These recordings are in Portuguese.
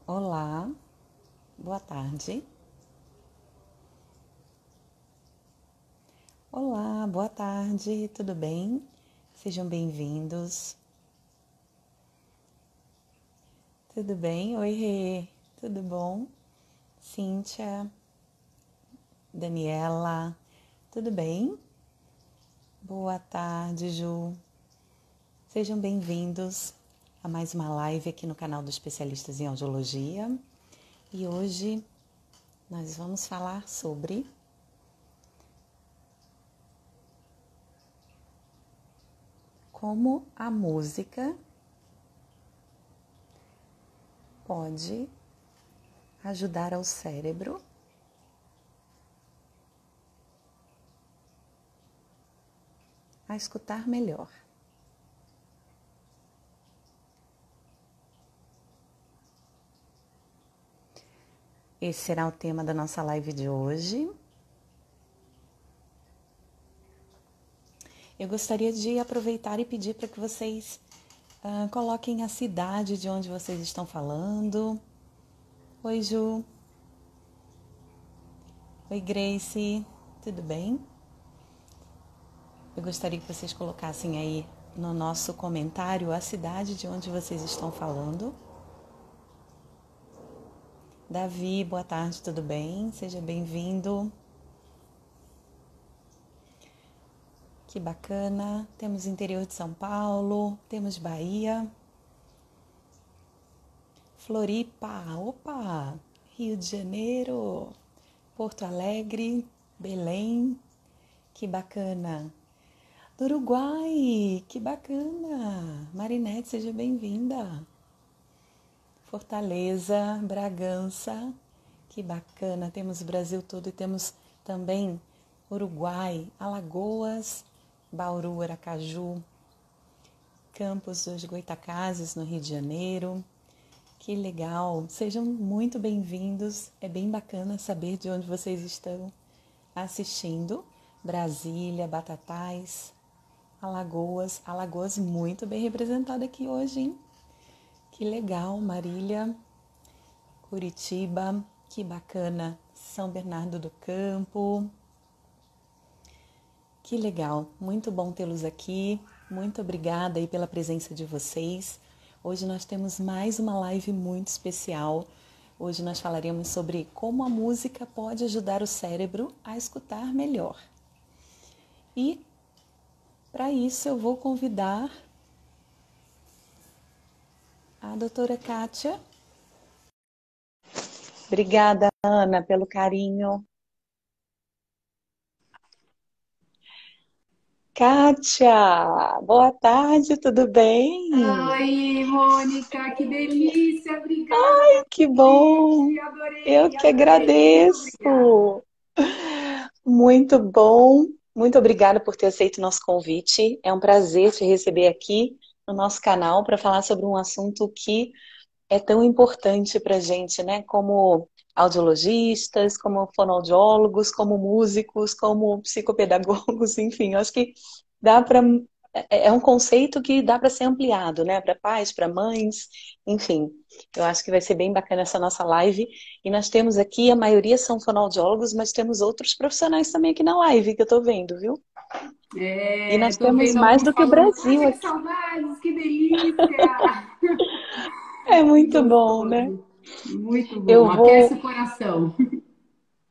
Olá, boa tarde. Olá, boa tarde, tudo bem? Sejam bem-vindos. Tudo bem? Oi, Rê, tudo bom? Cíntia, Daniela, tudo bem? Boa tarde, Ju. Sejam bem-vindos a mais uma live aqui no canal dos especialistas em audiologia. E hoje nós vamos falar sobre como a música pode ajudar ao cérebro a escutar melhor. Esse será o tema da nossa live de hoje. Eu gostaria de aproveitar e pedir para que vocês coloquem a cidade de onde vocês estão falando. Oi, Ju. Oi, Grace. Tudo bem? Eu gostaria que vocês colocassem aí no nosso comentário a cidade de onde vocês estão falando. Davi, boa tarde, tudo bem? Seja bem-vindo. Que bacana. Temos interior de São Paulo, temos Bahia, Floripa, opa, Rio de Janeiro, Porto Alegre, Belém, que bacana. Do Uruguai, que bacana. Marinete, seja bem-vinda. Fortaleza, Bragança, que bacana. Temos o Brasil todo e temos também Uruguai, Alagoas, Bauru, Aracaju, Campos dos Goytacazes, no Rio de Janeiro. Que legal! Sejam muito bem-vindos. É bem bacana saber de onde vocês estão assistindo. Brasília, Batatais, Alagoas. Alagoas muito bem representada aqui hoje, hein? Que legal, Marília, Curitiba, que bacana. São Bernardo do Campo. Que legal, muito bom tê-los aqui. Muito obrigada aí pela presença de vocês. Hoje nós temos mais uma live muito especial. Hoje nós falaremos sobre como a música pode ajudar o cérebro a escutar melhor. E para isso eu vou convidar a doutora Kátia. Obrigada, Ana, pelo carinho. Kátia, boa tarde, tudo bem? Oi, Mônica, que delícia! Obrigada pelo Que bom! convite, Eu adorei, que adorei, muito obrigada. agradeço! Muito bom! Muito obrigada por ter aceito o nosso convite. É um prazer te receber aqui no nosso canal para falar sobre um assunto que é tão importante para a gente, né? Como audiologistas, como fonoaudiólogos, como músicos, como psicopedagogos, enfim, eu acho que dá para é um conceito que dá para ser ampliado, né? Para pais, para mães, enfim. Eu acho que vai ser bem bacana essa nossa live. E nós temos aqui, a maioria são fonoaudiólogos, mas temos outros profissionais também aqui na live que eu estou vendo, viu? E nós Tô temos vendo mais alguns do que o falando, Brasil ai, que aqui. saudades, que delícia! É Que muito bom, né? gostoso, muito Eu bom, aquece vou o coração.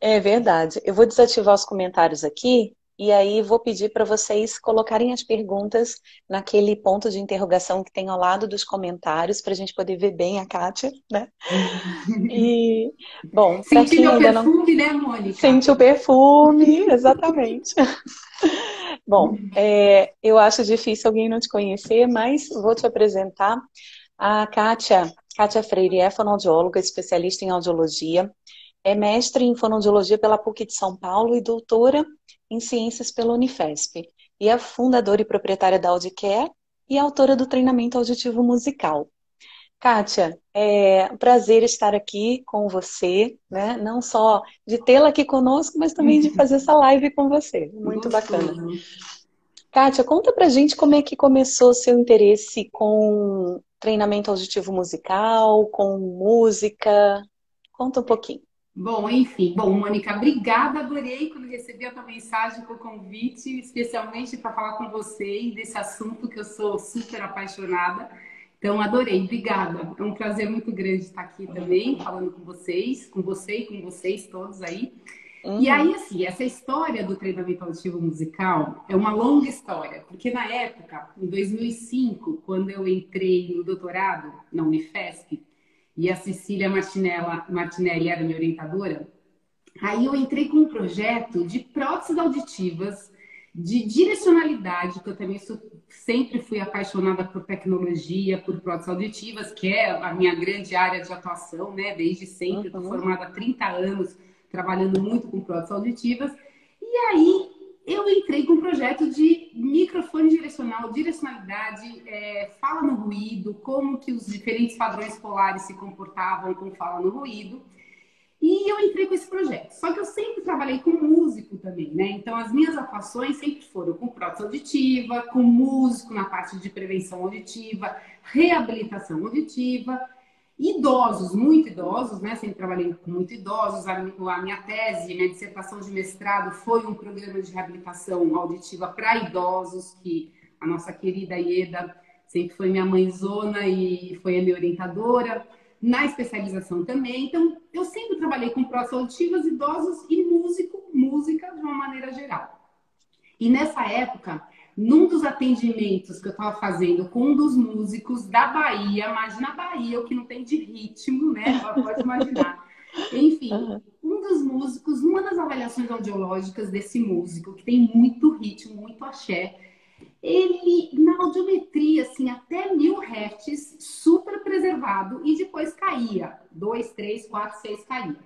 É verdade. Eu vou desativar os comentários aqui e aí vou pedir para vocês colocarem as perguntas naquele ponto de interrogação que tem ao lado dos comentários para a gente poder ver bem a Kátia, né? E, bom, para Senti quem meu ainda não perfume, né, Mônica? sente o perfume, exatamente. Bom, eu acho difícil alguém não te conhecer, mas vou te apresentar. A Kátia Freire é fonoaudióloga, especialista em audiologia. É mestre em fonoaudiologia pela PUC de São Paulo e doutora em ciências pela Unifesp. E é fundadora e proprietária da Audicare e autora do treinamento auditivo musical. Kátia, é um prazer estar aqui com você, né? Não só de tê-la aqui conosco, mas também de fazer essa live com você. Muito bacana. Gostoso. Kátia, conta pra gente como é que começou o seu interesse com treinamento auditivo musical, com música. Conta um pouquinho. Bom, enfim. Bom, Mônica, obrigada. Adorei quando recebi a tua mensagem com o convite, especialmente para falar com você e desse assunto que eu sou super apaixonada. Então, adorei. Obrigada. É um prazer muito grande estar aqui também, falando com vocês, com você e com vocês todos aí. E aí, Uhum, assim, essa história do treinamento auditivo musical é uma longa história, porque na época, em 2005, quando eu entrei no doutorado na Unifesp, e a Cecília Martinelli era minha orientadora, aí eu entrei com um projeto de próteses auditivas, de direcionalidade, que eu também sempre fui apaixonada por tecnologia, por próteses auditivas, que é a minha grande área de atuação, né? Desde sempre, estou uhum. formada há 30 anos, trabalhando muito com próteses auditivas. E aí eu entrei com um projeto de microfone direcional, direcionalidade, fala no ruído, como que os diferentes padrões polares se comportavam com fala no ruído. E eu entrei com esse projeto. Só que eu sempre trabalhei com músico também, né? Então as minhas atuações sempre foram com prótese auditiva, com músico na parte de prevenção auditiva, reabilitação auditiva, idosos, muito idosos, né? Sempre trabalhei com muito idosos. A minha tese, minha dissertação de mestrado foi um programa de reabilitação auditiva para idosos, que a nossa querida Ieda sempre foi minha mãezona e foi a minha orientadora na especialização também. Então, eu sempre trabalhei com próteses auditivas, idosos e música de uma maneira geral. E nessa época, num dos atendimentos que eu estava fazendo com um dos músicos da Bahia, imagina a Bahia, o que não tem de ritmo, né? Pode imaginar. Enfim, Uhum. um dos músicos, numa das avaliações audiológicas desse músico, que tem muito ritmo, muito axé, ele, na audiometria, assim, até 1000 Hz, super preservado, e depois caía. 2, 3, 4, 6 caía.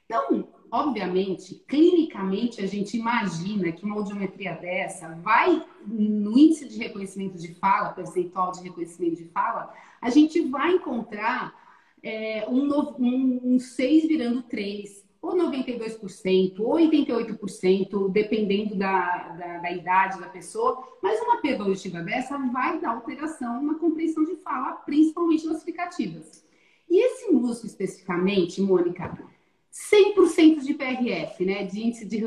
Então, obviamente, clinicamente, a gente imagina que uma audiometria dessa vai, no índice de reconhecimento de fala, percentual de reconhecimento de fala, a gente vai encontrar um 6 virando 3, ou 92%, ou 88%, dependendo da idade da pessoa. Mas uma perda auditiva dessa vai dar alteração na compreensão de fala, principalmente nas fricativas. E esse músculo especificamente, Mônica, 100% de PRF, né, de índice de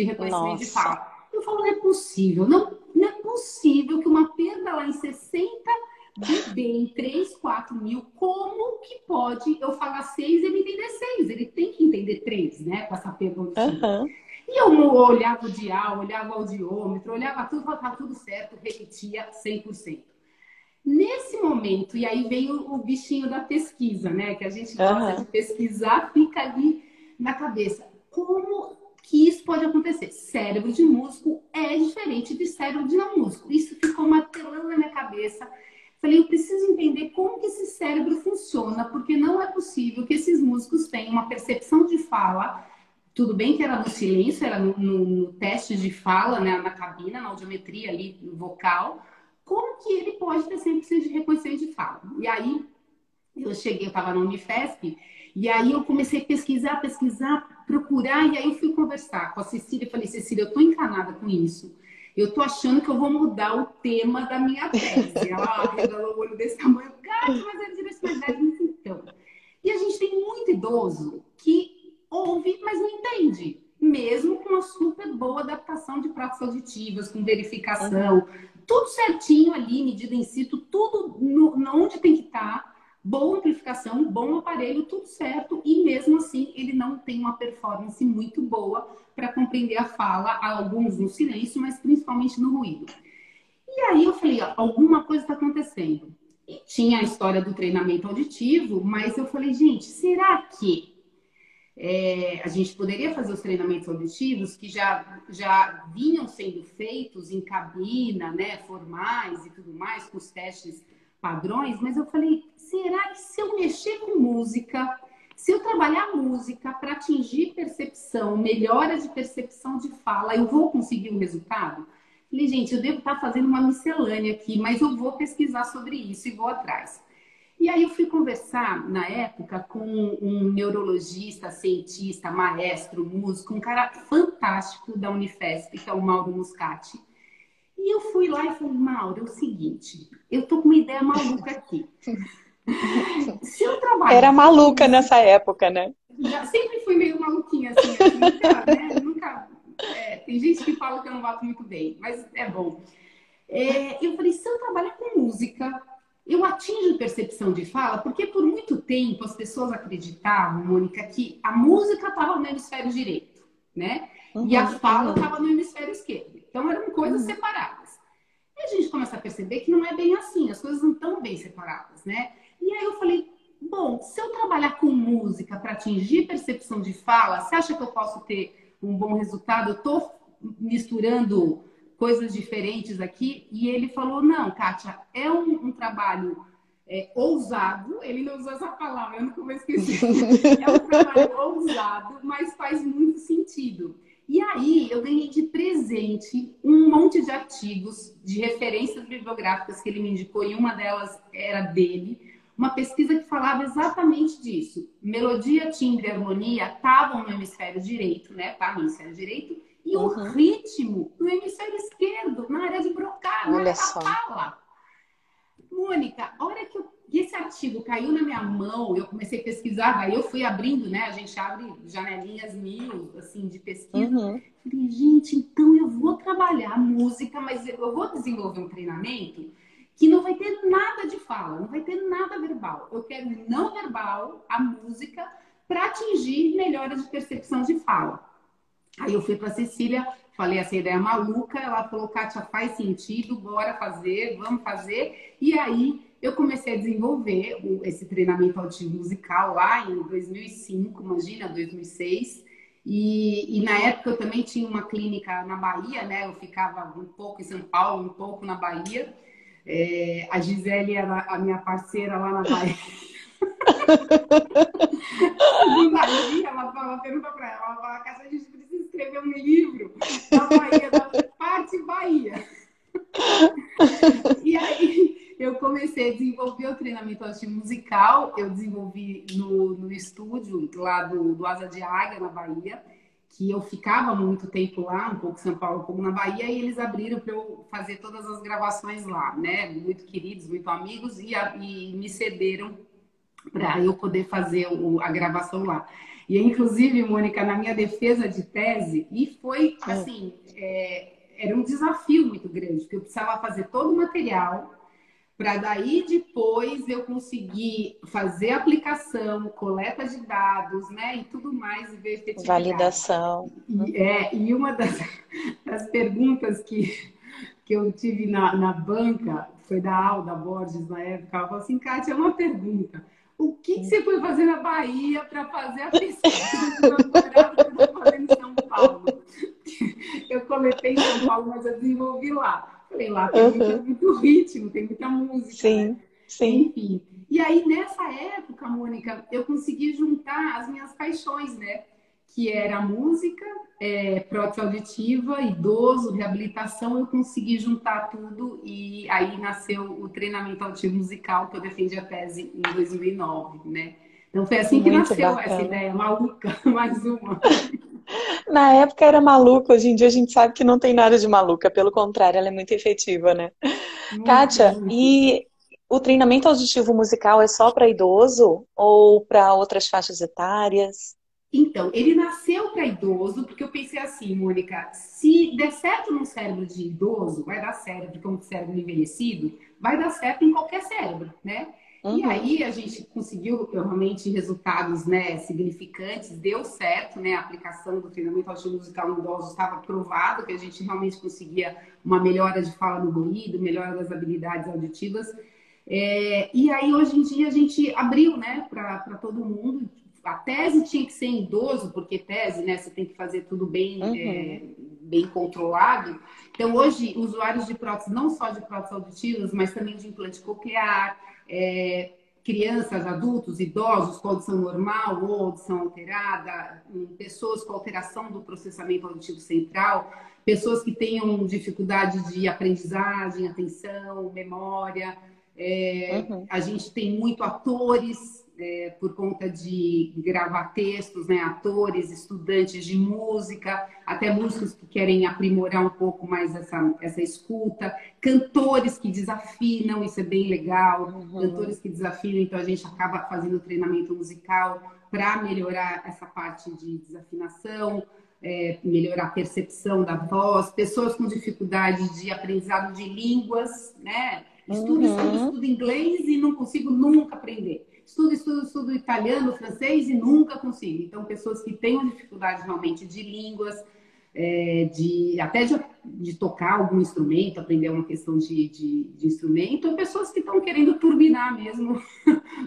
reconhecimento de Nossa. fala. Eu falo, não é possível, não é possível que uma perda lá em 60 dB em 3, 4 mil, como que pode eu falar 6 e ele entender 6? Ele tem que entender 3, né, com essa perda auditiva. Uhum. E eu olhava o dial, olhava o audiômetro, olhava tudo, falava, tá tudo certo, repetia 100%. Nesse momento, e aí vem o bichinho da pesquisa, né? Que a gente gosta de Uhum. pesquisar, fica ali na cabeça. Como que isso pode acontecer? Cérebro de músico é diferente de cérebro de não músico. Isso ficou martelando na minha cabeça. Falei, eu preciso entender como que esse cérebro funciona, porque não é possível que esses músicos tenham uma percepção de fala. Tudo bem que era no silêncio, era no teste de fala, né, na cabina, na audiometria ali, no vocal. Como que ele pode ter 100% de reconhecimento de fala? E aí, eu cheguei, eu estava na Unifesp, e aí eu comecei a pesquisar, procurar, e aí eu fui conversar com a Cecília, e falei, Cecília, eu estou encanada com isso. Eu estou achando que eu vou mudar o tema da minha tese. Ela regalou o olho desse tamanho, gato, mas é direcionalidade, mas então. E a gente tem muito idoso que ouve, mas não entende. Mesmo com uma super boa adaptação de pratos auditivas, com Uhum. verificação, tudo certinho ali, medida em situ, tudo onde tem que estar, boa amplificação, bom aparelho, tudo certo, e mesmo assim ele não tem uma performance muito boa para compreender a fala, alguns no silêncio, mas principalmente no ruído. E aí eu falei, ó, alguma coisa está acontecendo. E tinha a história do treinamento auditivo, mas eu falei, gente, será que a gente poderia fazer os treinamentos auditivos que já vinham sendo feitos em cabina, né, formais e tudo mais, com os testes padrões, mas eu falei, será que se eu mexer com música, se eu trabalhar música para atingir percepção, melhora de percepção de fala, eu vou conseguir um resultado? Falei, gente, eu devo estar fazendo uma miscelânea aqui, mas eu vou pesquisar sobre isso e vou atrás. E aí eu fui conversar, na época, com um neurologista, cientista, maestro, músico, um cara fantástico da Unifesp, que é o Mauro Muscati. E E eu fui lá e falei, Mauro, é o seguinte, eu tô com uma ideia maluca aqui. Se eu Era trabalhar com maluca música, nessa época, né? já sempre fui meio maluquinha, assim, acho que nunca, né? Nunca. Tem gente que fala que eu não bato muito bem, mas é bom. Eu falei, se eu trabalhar com música, eu atinjo percepção de fala, porque por muito tempo as pessoas acreditavam, Mônica, que a música estava no hemisfério direito, né? E a Uhum, fala uhum, estava no hemisfério esquerdo. Então eram coisas uhum. separadas. E a gente começa a perceber que não é bem assim, as coisas não estão bem separadas, né? E aí eu falei, bom, se eu trabalhar com música para atingir percepção de fala, você acha que eu posso ter um bom resultado? Eu estou misturando coisas diferentes aqui. E ele falou, não, Kátia, é um trabalho ousado, ele não usou essa palavra, eu nunca vou esquecer. É um trabalho ousado, mas faz muito sentido. E aí eu ganhei de presente um monte de artigos de referências bibliográficas que ele me indicou, e uma delas era dele, uma pesquisa que falava exatamente disso. Melodia, timbre e harmonia estavam no hemisfério direito, né? Tá no hemisfério direito, e o Uhum. ritmo no hemisfério esquerdo, na área de brocar, na Olha área da só. fala. Mônica, a hora que esse artigo caiu na minha mão, eu comecei a pesquisar, daí eu fui abrindo, né? A gente abre janelinhas mil, assim, de pesquisa. Uhum. Falei, gente, então eu vou trabalhar música, mas eu vou desenvolver um treinamento que não vai ter nada de fala, não vai ter nada verbal. Eu quero não verbal, a música, para atingir melhoras de percepção de fala. Aí eu fui para a Cecília, falei essa ideia maluca, ela falou, Kátia, faz sentido, bora fazer, vamos fazer. E aí eu comecei a desenvolver esse treinamento auditivo musical lá em 2005, imagina, 2006. E na época eu também tinha uma clínica na Bahia, né? Eu ficava um pouco em São Paulo, um pouco na Bahia. A Gisele era a minha parceira lá na Bahia. Segunda dia, ela pergunta para ela fala, Cássia, a gente precisa escrever um livro da Bahia, da parte Bahia. E aí eu comecei a desenvolver o treinamento auditivo musical, eu desenvolvi no estúdio lá do Asa de Águia, na Bahia, que eu ficava muito tempo lá, um pouco em São Paulo, um pouco na Bahia, e eles abriram para eu fazer todas as gravações lá, né? Muito queridos, muito amigos, e me cederam para eu poder fazer a gravação lá. E, inclusive, Mônica, na minha defesa de tese, e foi Hum. assim, era um desafio muito grande, porque eu precisava fazer todo o material para daí depois eu conseguir fazer aplicação, coleta de dados, né, e tudo mais, e ver efetividade. Validação. E uma das perguntas que eu tive na banca, foi da Alda Borges na época, ela falou assim, Kátia, é uma pergunta. O que você foi fazer na Bahia para fazer a pesquisa de doutorado que eu estou fazendo em São Paulo? Eu coletei em São Paulo, mas eu desenvolvi lá. Falei, lá tem Uhum. muito ritmo, tem muita música, né? Sim, sim. Enfim. E aí, nessa época, Mônica, eu consegui juntar as minhas paixões, né? Que era a música, prótese auditiva, idoso, reabilitação. Eu consegui juntar tudo e aí nasceu o treinamento auditivo musical que eu defendi a tese em 2009, né? Então foi assim que Muito nasceu essa bacana. ideia maluca, mais uma. Na época era maluca, hoje em dia a gente sabe que não tem nada de maluca, pelo contrário, ela é muito efetiva, né? Muito, Kátia, muito. e o treinamento auditivo musical é só para idoso ou para outras faixas etárias? Então, ele nasceu para idoso, porque eu pensei assim, Mônica, se der certo no cérebro de idoso, vai dar certo, porque é um cérebro envelhecido, vai dar certo em qualquer cérebro, né? E Uhum. aí a gente conseguiu realmente resultados, né, significantes, deu certo, né? A aplicação do treinamento auditivo musical em idosos estava provado que a gente realmente conseguia uma melhora de fala no ruído, melhora das habilidades auditivas. E aí, hoje em dia, a gente abriu, né, para todo mundo. A tese tinha que ser em idoso, porque tese, né, você tem que fazer tudo bem, Uhum. bem controlado. Então, hoje, usuários de prótese, não só de próteses auditivas, mas também de implante coclear, crianças, adultos, idosos com audição normal ou audição alterada, pessoas com alteração do processamento auditivo central, pessoas que tenham dificuldade de aprendizagem, atenção, memória, Uhum. A gente tem muito atores, por conta de gravar textos, né? Atores, estudantes de música, até músicos que querem aprimorar um pouco mais essa escuta, cantores que desafinam, isso é bem legal, Uhum. cantores que desafinam, então a gente acaba fazendo treinamento musical para melhorar essa parte de desafinação, melhorar a percepção da voz, pessoas com dificuldade de aprendizado de línguas, né? Uhum. Estudo inglês e não consigo nunca aprender. Estudo italiano, francês e nunca consigo. Então, pessoas que têm dificuldade realmente de línguas, até de tocar algum instrumento, aprender uma questão de instrumento, ou pessoas que estão querendo turbinar mesmo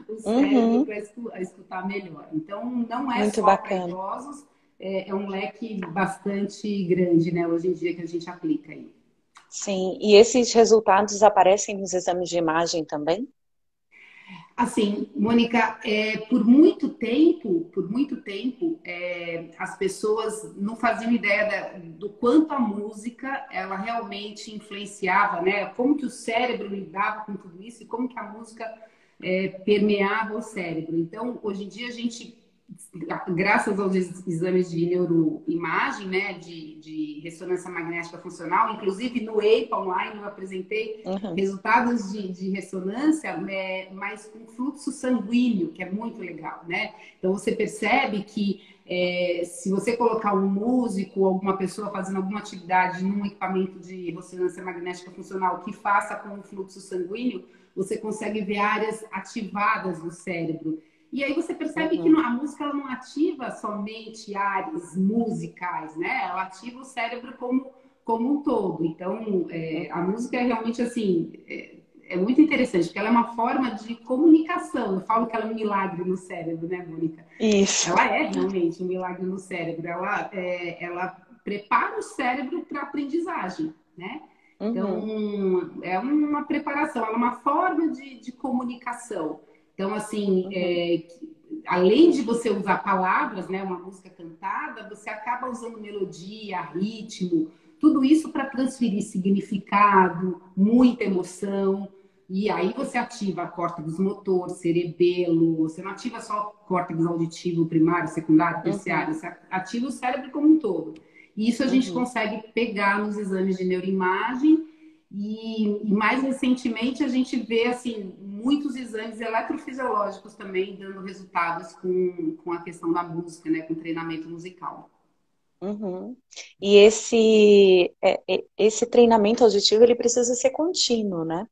o cérebro Uhum. para escutar melhor. Então, não é Muito só para bacana. idosos, é um leque bastante grande, né, hoje em dia, que a gente aplica aí. Sim, e esses resultados aparecem nos exames de imagem também? Assim, Mônica, por muito tempo, as pessoas não faziam ideia do quanto a música ela realmente influenciava, né? Como que o cérebro lidava com tudo isso e como que a música permeava o cérebro. Então, hoje em dia a gente, graças aos exames de neuroimagem, né, de ressonância magnética funcional, inclusive no EIPA online eu apresentei Uhum. resultados de ressonância, mas com fluxo sanguíneo, que é muito legal, né? Então você percebe que se você colocar um músico ou alguma pessoa fazendo alguma atividade num equipamento de ressonância magnética funcional que faça com o fluxo sanguíneo, você consegue ver áreas ativadas no cérebro. E aí você percebe que Uhum. a música ela não ativa somente áreas musicais, né? Ela ativa o cérebro como um todo. Então, a Uhum. música é realmente assim, muito interessante, porque ela é uma forma de comunicação. Eu falo que ela é um milagre no cérebro, né, Mônica? Isso. Ela é realmente um milagre no cérebro. Ela prepara o cérebro para a aprendizagem, né? Uhum. Então, é uma preparação, ela é uma forma de comunicação. Então, assim, Uhum. além de você usar palavras, né, uma música cantada, você acaba usando melodia, ritmo, tudo isso para transferir significado, muita emoção. E aí você ativa córtex motor, cerebelo, você não ativa só córtex auditivo primário, secundário, Uhum. terciário, você ativa o cérebro como um todo. E isso a gente Uhum. consegue pegar nos exames de neuroimagem e mais recentemente a gente vê assim muitos exames eletrofisiológicos também dando resultados com a questão da música, né, com treinamento musical. Uhum. E esse treinamento auditivo, ele precisa ser contínuo, né?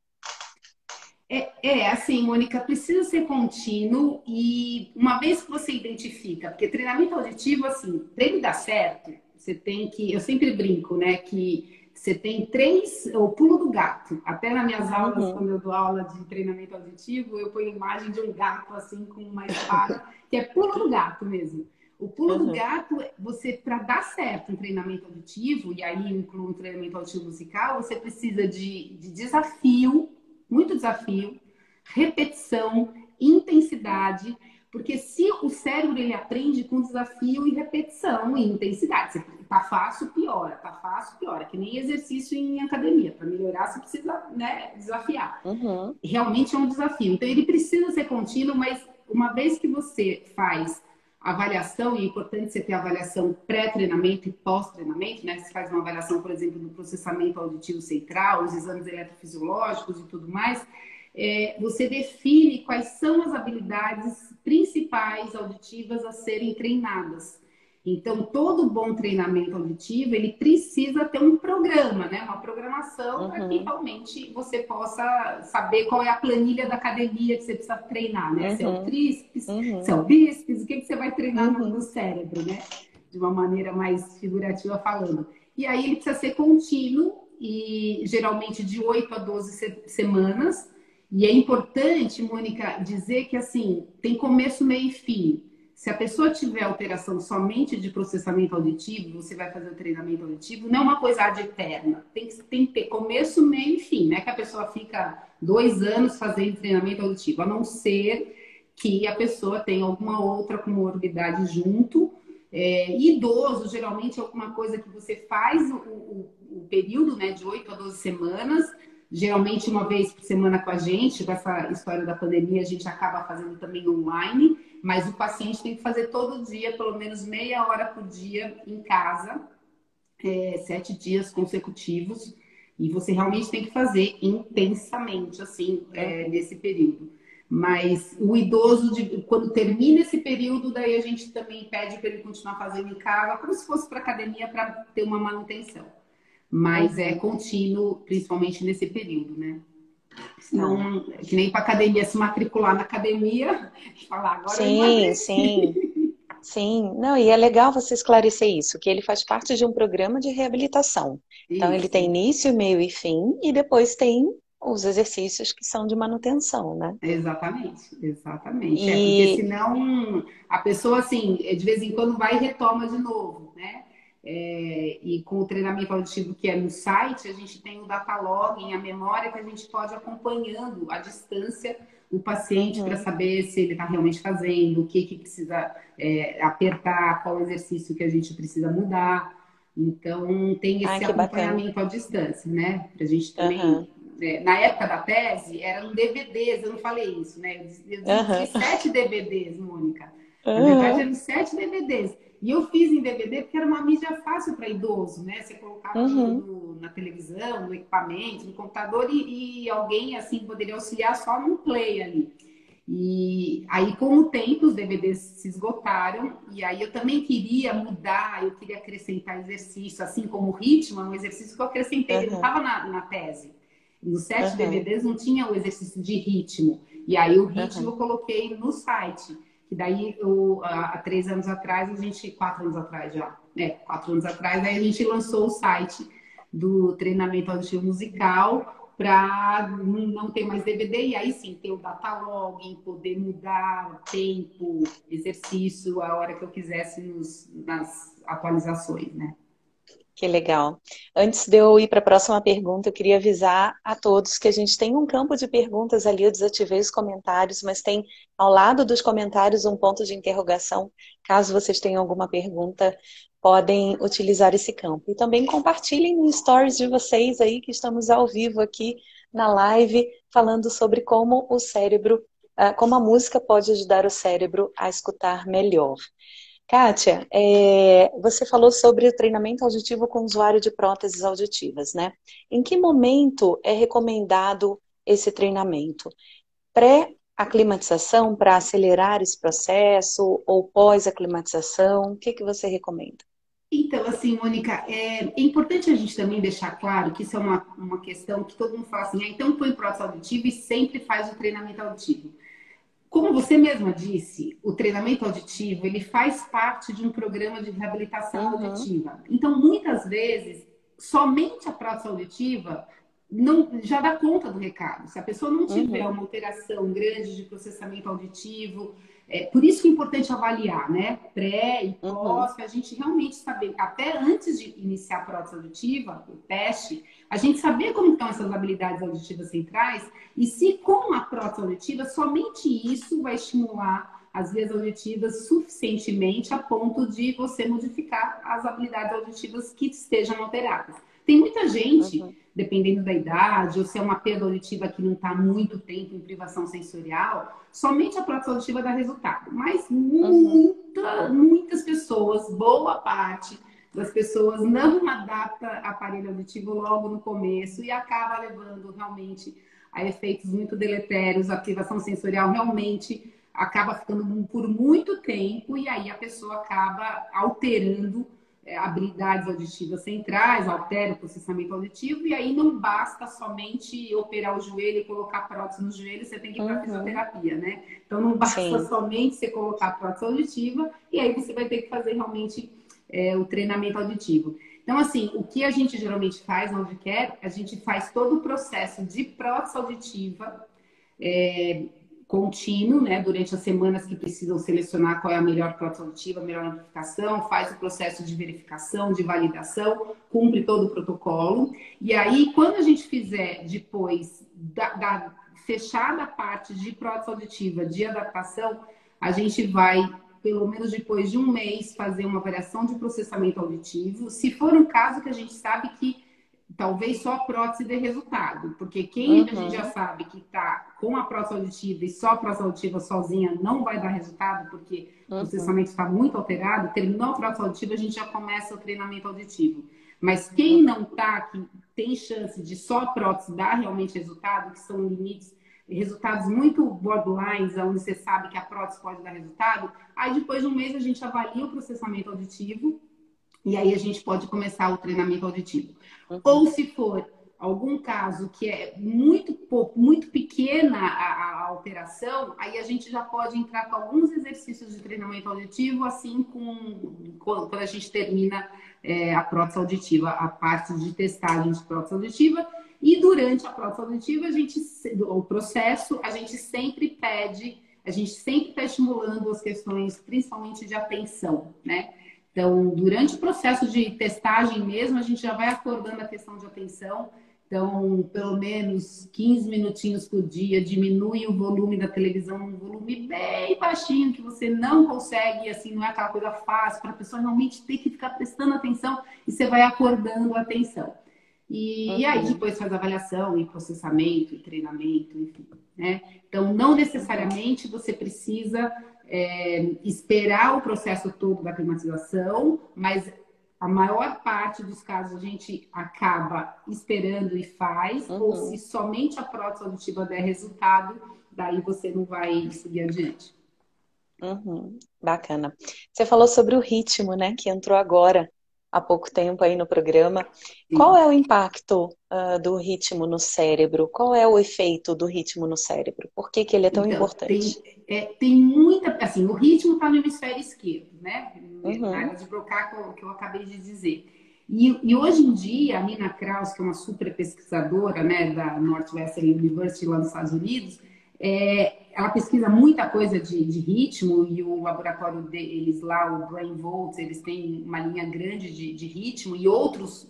Assim, Mônica, precisa ser contínuo e uma vez que você identifica, porque treinamento auditivo, assim, para ele dar certo, você tem que, eu sempre brinco, né, que você tem três, o pulo do gato. Até nas minhas aulas, Uhum. quando eu dou aula de treinamento auditivo, eu ponho imagem de um gato, assim, com uma espada, que é pulo do gato mesmo. O pulo do Uhum. gato, você, para dar certo um treinamento auditivo, e aí inclui um treinamento auditivo musical, você precisa de desafio, muito desafio, repetição, intensidade, porque se o cérebro ele aprende com desafio e repetição e intensidade, se tá fácil, piora, tá fácil, piora, que nem exercício em academia, para melhorar você precisa, né, desafiar. Uhum. Realmente é um desafio. Então ele precisa ser contínuo, mas uma vez que você faz avaliação, e é importante você ter avaliação pré-treinamento e pós-treinamento, né? Você faz uma avaliação, por exemplo, do processamento auditivo central, os exames eletrofisiológicos e tudo mais, você define quais são as habilidades principais auditivas a serem treinadas. Então, todo bom treinamento auditivo, ele precisa ter um programa, né? Uma programação para que Uhum. realmente você possa saber qual é a planilha da academia que você precisa treinar, né? Se é o Uhum. tríceps, se é Uhum. o bíceps, o que você vai treinar no Uhum. cérebro, né? De uma maneira mais figurativa falando. E aí ele precisa ser contínuo e geralmente de 8 a 12 semanas. E é importante, Mônica, dizer que assim, tem começo, meio e fim. Se a pessoa tiver alteração somente de processamento auditivo, você vai fazer o treinamento auditivo, não é uma coisa ad eterna. Tem que ter começo, meio e fim. Não é que a pessoa fica 2 anos fazendo treinamento auditivo, a não ser que a pessoa tenha alguma outra comorbidade junto. Idoso, geralmente, é alguma coisa que você faz o período, né, de 8 a 12 semanas, geralmente uma vez por semana com a gente. Com essa história da pandemia, a gente acaba fazendo também online, mas o paciente tem que fazer todo dia, pelo menos meia hora por dia em casa, 7 dias consecutivos. E você realmente tem que fazer intensamente, assim, nesse período. Mas o idoso, quando termina esse período, daí a gente também pede para ele continuar fazendo em casa, como se fosse para academia, para ter uma manutenção. Mas é Uhum. contínuo, principalmente nesse período, né? Tá. Não, que nem para academia, se matricular na academia e falar, agora eu Sim, sim. emagreci. Sim, não, e é legal você esclarecer isso, que ele faz parte de um programa de reabilitação. Então, ele tem Isso. início, meio e fim, e depois tem os exercícios que são de manutenção, né? Exatamente, exatamente. Porque E, senão a pessoa, assim, de vez em quando vai e retoma de novo, né? E com o treinamento auditivo que é no site, a gente tem o data logging, a memória que a gente pode ir acompanhando à distância o paciente para uhum. saber se ele está realmente fazendo, o que precisa apertar, qual exercício que a gente precisa mudar. Então, tem Ah, esse que bacana. acompanhamento à distância, né? Para a gente Aham, também na época da tese, eram DVDs, eu não falei isso, né? Eu dividi aham, 7 DVDs, Mônica. Na verdade, aham, eram 7 DVDs. E eu fiz em DVD porque era uma mídia fácil para idoso, né? Você colocava uhum, na televisão, no equipamento, no computador e alguém, assim, poderia auxiliar só num play ali. E aí, com o tempo, os DVDs se esgotaram, e aí eu também queria mudar, eu queria acrescentar exercício, assim como o ritmo, é um exercício que eu acrescentei, ele não aham, estava na tese. Nos sete aham, DVDs não tinha o exercício de ritmo, e aí o ritmo aham. eu coloquei no site, que daí há 3 anos atrás, a gente, 4 anos atrás já, 4 anos atrás, aí a gente lançou o site do treinamento auditivo musical, para não ter mais DVD, e aí sim ter o data login, poder mudar tempo, exercício, a hora que eu quisesse nas atualizações, né? Que legal. Antes de eu ir para a próxima pergunta, eu queria avisar a todos que a gente tem um campo de perguntas ali. Eu desativei os comentários, mas tem ao lado dos comentários um ponto de interrogação. Caso vocês tenham alguma pergunta, podem utilizar esse campo. E também compartilhem no stories de vocês aí, que estamos ao vivo aqui na live, falando sobre como o cérebro, como a música pode ajudar o cérebro a escutar melhor. Kátia, você falou sobre o treinamento auditivo com usuário de próteses auditivas, né? Em que momento é recomendado esse treinamento? Pré-aclimatização para acelerar esse processo ou pós-aclimatização? O que que você recomenda? Então, assim, Mônica, é importante a gente também deixar claro que isso é uma questão que todo mundo fala assim, então põe prótese auditiva e sempre faz o treinamento auditivo. Como você mesma disse, o treinamento auditivo, ele faz parte de um programa de reabilitação Uhum, auditiva. Então, muitas vezes, somente a prótese auditiva não, já dá conta do recado. Se a pessoa não tiver uhum, uma alteração grande de processamento auditivo, por isso que é importante avaliar, né? Pré e uhum, pós, para a gente realmente saber, até antes de iniciar a prótese auditiva, o teste, a gente saber como estão essas habilidades auditivas centrais e se com a prótese auditiva, somente isso vai estimular as vias auditivas suficientemente a ponto de você modificar as habilidades auditivas que estejam alteradas. Tem muita gente, uhum, dependendo da idade, ou se é uma perda auditiva que não está muito tempo em privação sensorial, somente a prótese auditiva dá resultado. Mas uhum, muitas pessoas, boa parte das pessoas não adapta aparelho auditivo logo no começo e acaba levando realmente a efeitos muito deletérios, a privação sensorial realmente acaba ficando por muito tempo e aí a pessoa acaba alterando habilidades auditivas centrais, altera o processamento auditivo e aí não basta somente operar o joelho e colocar prótese no joelho, você tem que ir para uhum. fisioterapia, né? Então não basta Sim. somente você colocar prótese auditiva e aí você vai ter que fazer realmente o treinamento auditivo. Então, assim, o que a gente geralmente faz no Audicare, a gente faz todo o processo de prótese auditiva contínuo, né, durante as semanas que precisam selecionar qual é a melhor prótese auditiva, a melhor amplificação, faz o processo de verificação, de validação, cumpre todo o protocolo. E aí, quando a gente fizer depois da fechada a parte de prótese auditiva, de adaptação, a gente vai pelo menos depois de um mês, fazer uma avaliação de processamento auditivo. Se for um caso que a gente sabe que talvez só a prótese dê resultado, porque quem a gente já sabe que está com a prótese auditiva e só a prótese auditiva sozinha não vai dar resultado, porque o processamento está muito alterado, terminou a prótese auditiva, a gente já começa o treinamento auditivo. Mas quem não está, que tem chance de só a prótese dar realmente resultado, que são limites, resultados muito borderlines, onde você sabe que a prótese pode dar resultado, aí depois de um mês a gente avalia o processamento auditivo e aí a gente pode começar o treinamento auditivo. Ou se for algum caso que é muito pequena a alteração, aí a gente já pode entrar com alguns exercícios de treinamento auditivo, assim quando a gente termina a prótese auditiva, a parte de testagem de prótese auditiva. E durante a prótese auditiva, o processo, a gente sempre está estimulando as questões, principalmente de atenção, né? Então, durante o processo de testagem mesmo, a gente já vai acordando a questão de atenção. Então, pelo menos 15 minutinhos por dia, diminui o volume da televisão, um volume bem baixinho, que você não consegue, assim, não é aquela coisa fácil, para a pessoa realmente ter que ficar prestando atenção, e você vai acordando a atenção. E aí depois faz avaliação e processamento e treinamento, enfim, né? Então, não necessariamente você precisa esperar o processo todo da climatização, mas a maior parte dos casos a gente acaba esperando e faz, ou se somente a prótese auditiva der resultado, daí você não vai seguir adiante. Bacana. Você falou sobre o ritmo, né, que entrou agora, há pouco tempo aí no programa. Sim. Qual é o impacto do ritmo no cérebro? Qual é o efeito do ritmo no cérebro? Por que que ele é tão importante? Tem muita... Assim, o ritmo está no hemisfério esquerdo, né? Na área de Broca, que eu acabei de dizer. E hoje em dia, a Nina Kraus, que é uma super pesquisadora, né, da Northwestern University lá nos Estados Unidos, ela pesquisa muita coisa de ritmo, e o laboratório deles lá, o Brain Volts, eles têm uma linha grande de ritmo, e outros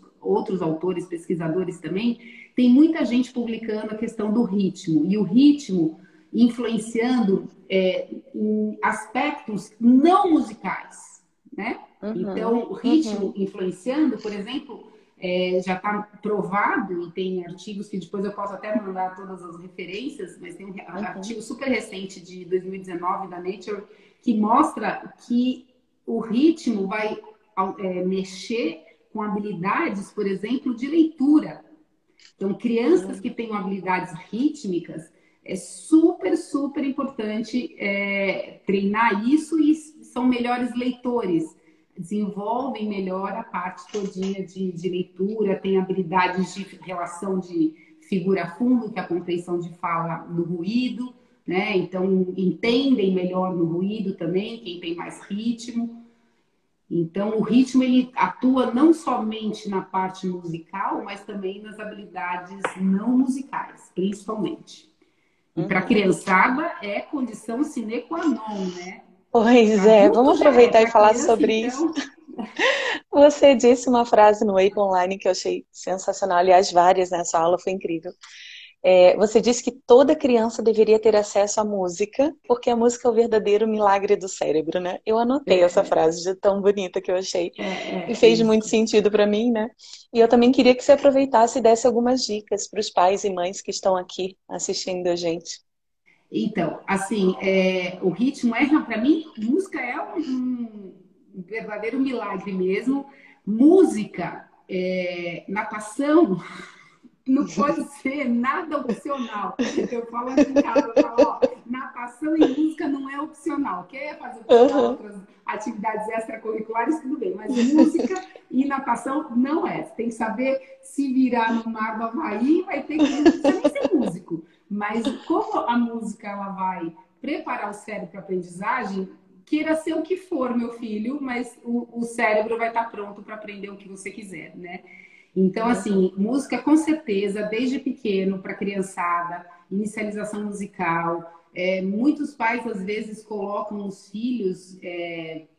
autores, pesquisadores também. Tem muita gente publicando a questão do ritmo, e o ritmo influenciando em aspectos não musicais, né? Então, o ritmo influenciando, por exemplo, já está provado, e tem artigos que depois eu posso até mandar todas as referências, mas tem um artigo super recente de 2019 da Nature que mostra que o ritmo vai mexer com habilidades, por exemplo, de leitura. Então, crianças que têm habilidades rítmicas, é super, super importante treinar isso, e são melhores leitores. Desenvolvem melhor a parte todinha de leitura, tem habilidades de relação de figura-fundo, que é a compreensão de fala no ruído, né? Então, entendem melhor no ruído também, quem tem mais ritmo. Então, o ritmo, ele atua não somente na parte musical, mas também nas habilidades não musicais, principalmente. E para a criançada é condição sine qua non, né? Pois vamos aproveitar e falar sobre isso. Você disse uma frase no Wake Online que eu achei sensacional, aliás, várias nessa aula, foi incrível. Você disse que toda criança deveria ter acesso à música, porque a música é o verdadeiro milagre do cérebro, né? Eu anotei essa frase de tão bonita que eu achei. E fez muito sentido para mim, né? E eu também queria que você aproveitasse e desse algumas dicas para os pais e mães que estão aqui assistindo a gente. Então, assim, o ritmo para mim, música é um verdadeiro milagre mesmo. Música, natação, não pode ser nada opcional. Eu falo aqui em casa, eu falo, ó, natação e música não é opcional. Quer fazer outras atividades extracurriculares, tudo bem, mas música e natação não é. Você tem que saber se virar no mar do Havaí, vai ter que... Não precisa nem ser músico. Mas como a música ela vai preparar o cérebro para a aprendizagem, queira ser o que for, meu filho, mas o cérebro vai estar pronto para aprender o que você quiser, né? Então, assim, música com certeza, desde pequeno, para criançada, inicialização musical. Muitos pais, às vezes, colocam os filhos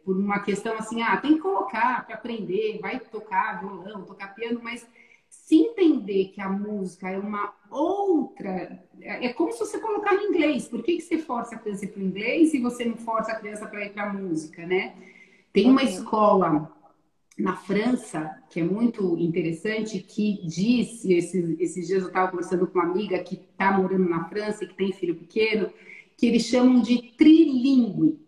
por uma questão assim, tem que colocar para aprender, vai tocar violão, tocar piano, mas se entender que a música é uma outra... É como se você colocar no inglês. Por que você força a criança para o inglês e você não força a criança para ir para a música, né? Tem uma escola na França, que é muito interessante, que diz, esses dias eu estava conversando com uma amiga que está morando na França e que tem filho pequeno, que eles chamam de trilingue.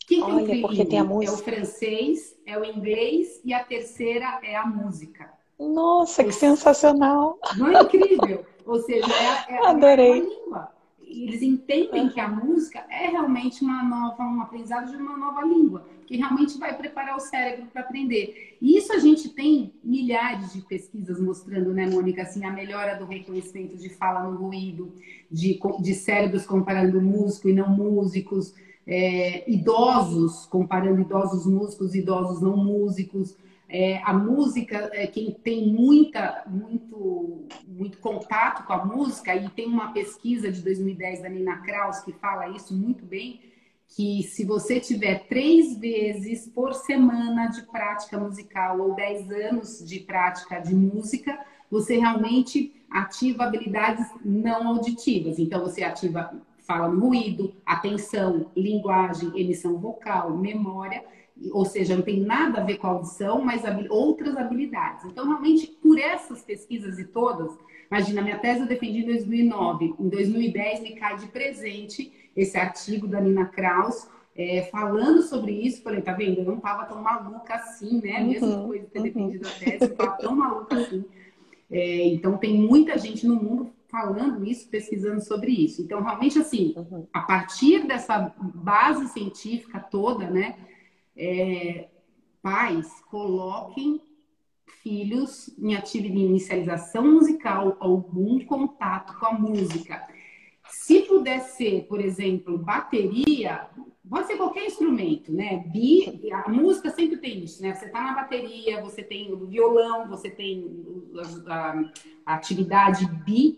O que é o Olha, porque tem a trilingue? É o música. francês, é o inglês e a terceira é a música. Nossa, que Ou sensacional! Não é incrível? Ou seja, é uma Adorei. língua. Eles entendem que a música é realmente um aprendizado de uma nova língua, que realmente vai preparar o cérebro para aprender. E isso a gente tem milhares de pesquisas mostrando, né, Mônica, assim, a melhora do reconhecimento de fala no ruído, de cérebros comparando músico e não músicos, idosos comparando idosos músicos e idosos não músicos. A música, quem tem muito contato com a música, e tem uma pesquisa de 2010 da Nina Kraus que fala isso muito bem, que se você tiver 3 vezes por semana de prática musical ou 10 anos de prática de música, você realmente ativa habilidades não auditivas. Então, você ativa fala no ruído, atenção, linguagem, emissão vocal, memória, ou seja, não tem nada a ver com a audição, mas outras habilidades. Então, realmente, por essas pesquisas e todas, imagina, minha tese eu defendi em 2009, em 2010 me cai de presente esse artigo da Nina Kraus, falando sobre isso. Falei, tá vendo? Eu não estava tão maluca assim, né? Mesmo Uhum, depois de ter uhum. defendido a tese, eu não estava tão maluca assim. Então, tem muita gente no mundo falando isso, pesquisando sobre isso. Então, realmente, assim, Uhum. a partir dessa base científica toda, né? Pais, coloquem filhos em atividade de inicialização musical, algum contato com a música. Se puder ser, por exemplo, bateria, pode ser qualquer instrumento, né? A música sempre tem isso, né? Você tá na bateria, você tem o violão, você tem a atividade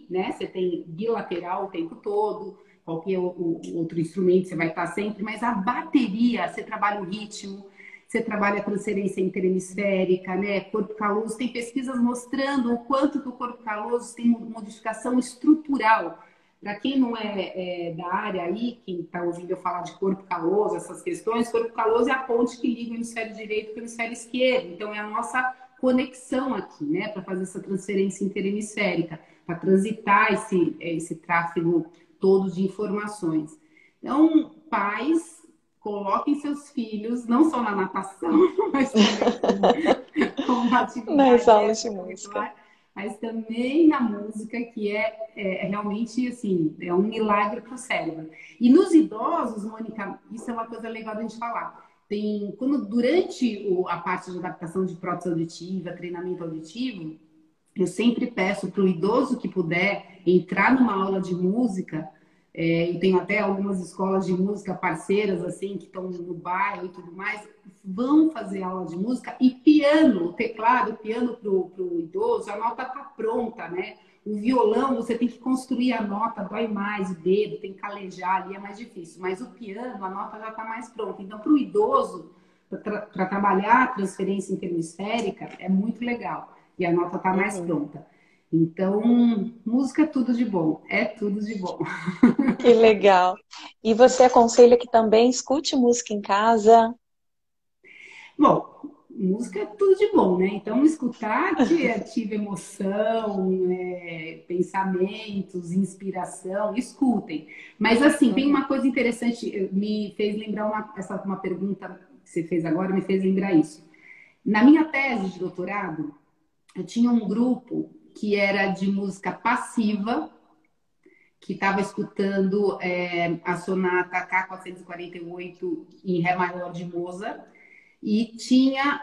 né? Você tem bilateral o tempo todo, qualquer outro instrumento você vai estar sempre, mas a bateria, você trabalha o ritmo, você trabalha a transferência interhemisférica, né? Corpo caloso, tem pesquisas mostrando o quanto que o corpo caloso tem modificação estrutural. Para quem não é da área aí, quem está ouvindo eu falar de corpo caloso, essas questões, corpo caloso é a ponte que liga o hemisfério direito com o hemisfério esquerdo. Então, é a nossa conexão aqui, né? Para fazer essa transferência interhemisférica, para transitar esse tráfego todo de informações. Então, pais, coloquem seus filhos, não só na natação, mas também como uma Nas atividade aulas de música. extracurricular, mas também na música, que é realmente, assim, é um milagre para o cérebro. E nos idosos, Mônica, isso é uma coisa legal da gente falar. Durante a parte de adaptação de prótese auditiva, treinamento auditivo, eu sempre peço para o idoso que puder entrar numa aula de música. Eu tenho até algumas escolas de música parceiras, assim, que estão no bairro e tudo mais. Vão fazer aula de música e piano, o teclado, o piano para o idoso, a nota está pronta, né? O violão, você tem que construir a nota, dói mais o dedo, tem que calejar ali, é mais difícil. Mas o piano, a nota já está mais pronta. Então, para o idoso, para trabalhar a transferência interhemisférica, é muito legal. E a nota está mais Uhum. pronta. Então, música é tudo de bom. É tudo de bom. Que legal. E você aconselha que também escute música em casa? Bom, música é tudo de bom, né? Então, escutar que ativa emoção, pensamentos, inspiração, escutem. Mas, assim, tem Uhum. uma coisa interessante, me fez lembrar uma pergunta que você fez agora, me fez lembrar isso. Na minha tese de doutorado, eu tinha um grupo que era de música passiva, que estava escutando a sonata K448 em Ré maior de Mozart, e tinha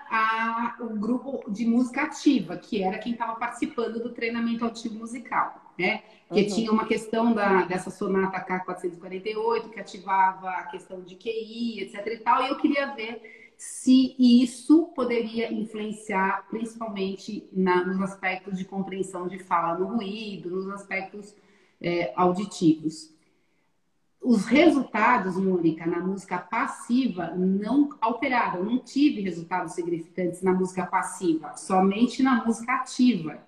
o grupo de música ativa, que era quem estava participando do treinamento auditivo musical, né? Que tinha Uhum. uma questão dessa sonata K448, que ativava a questão de QI, etc. e tal, e eu queria ver se isso poderia influenciar, principalmente nos aspectos de compreensão de fala no ruído, nos aspectos auditivos. Os resultados, Mônica, na música passiva não alteraram, não tive resultados significantes na música passiva, somente na música ativa.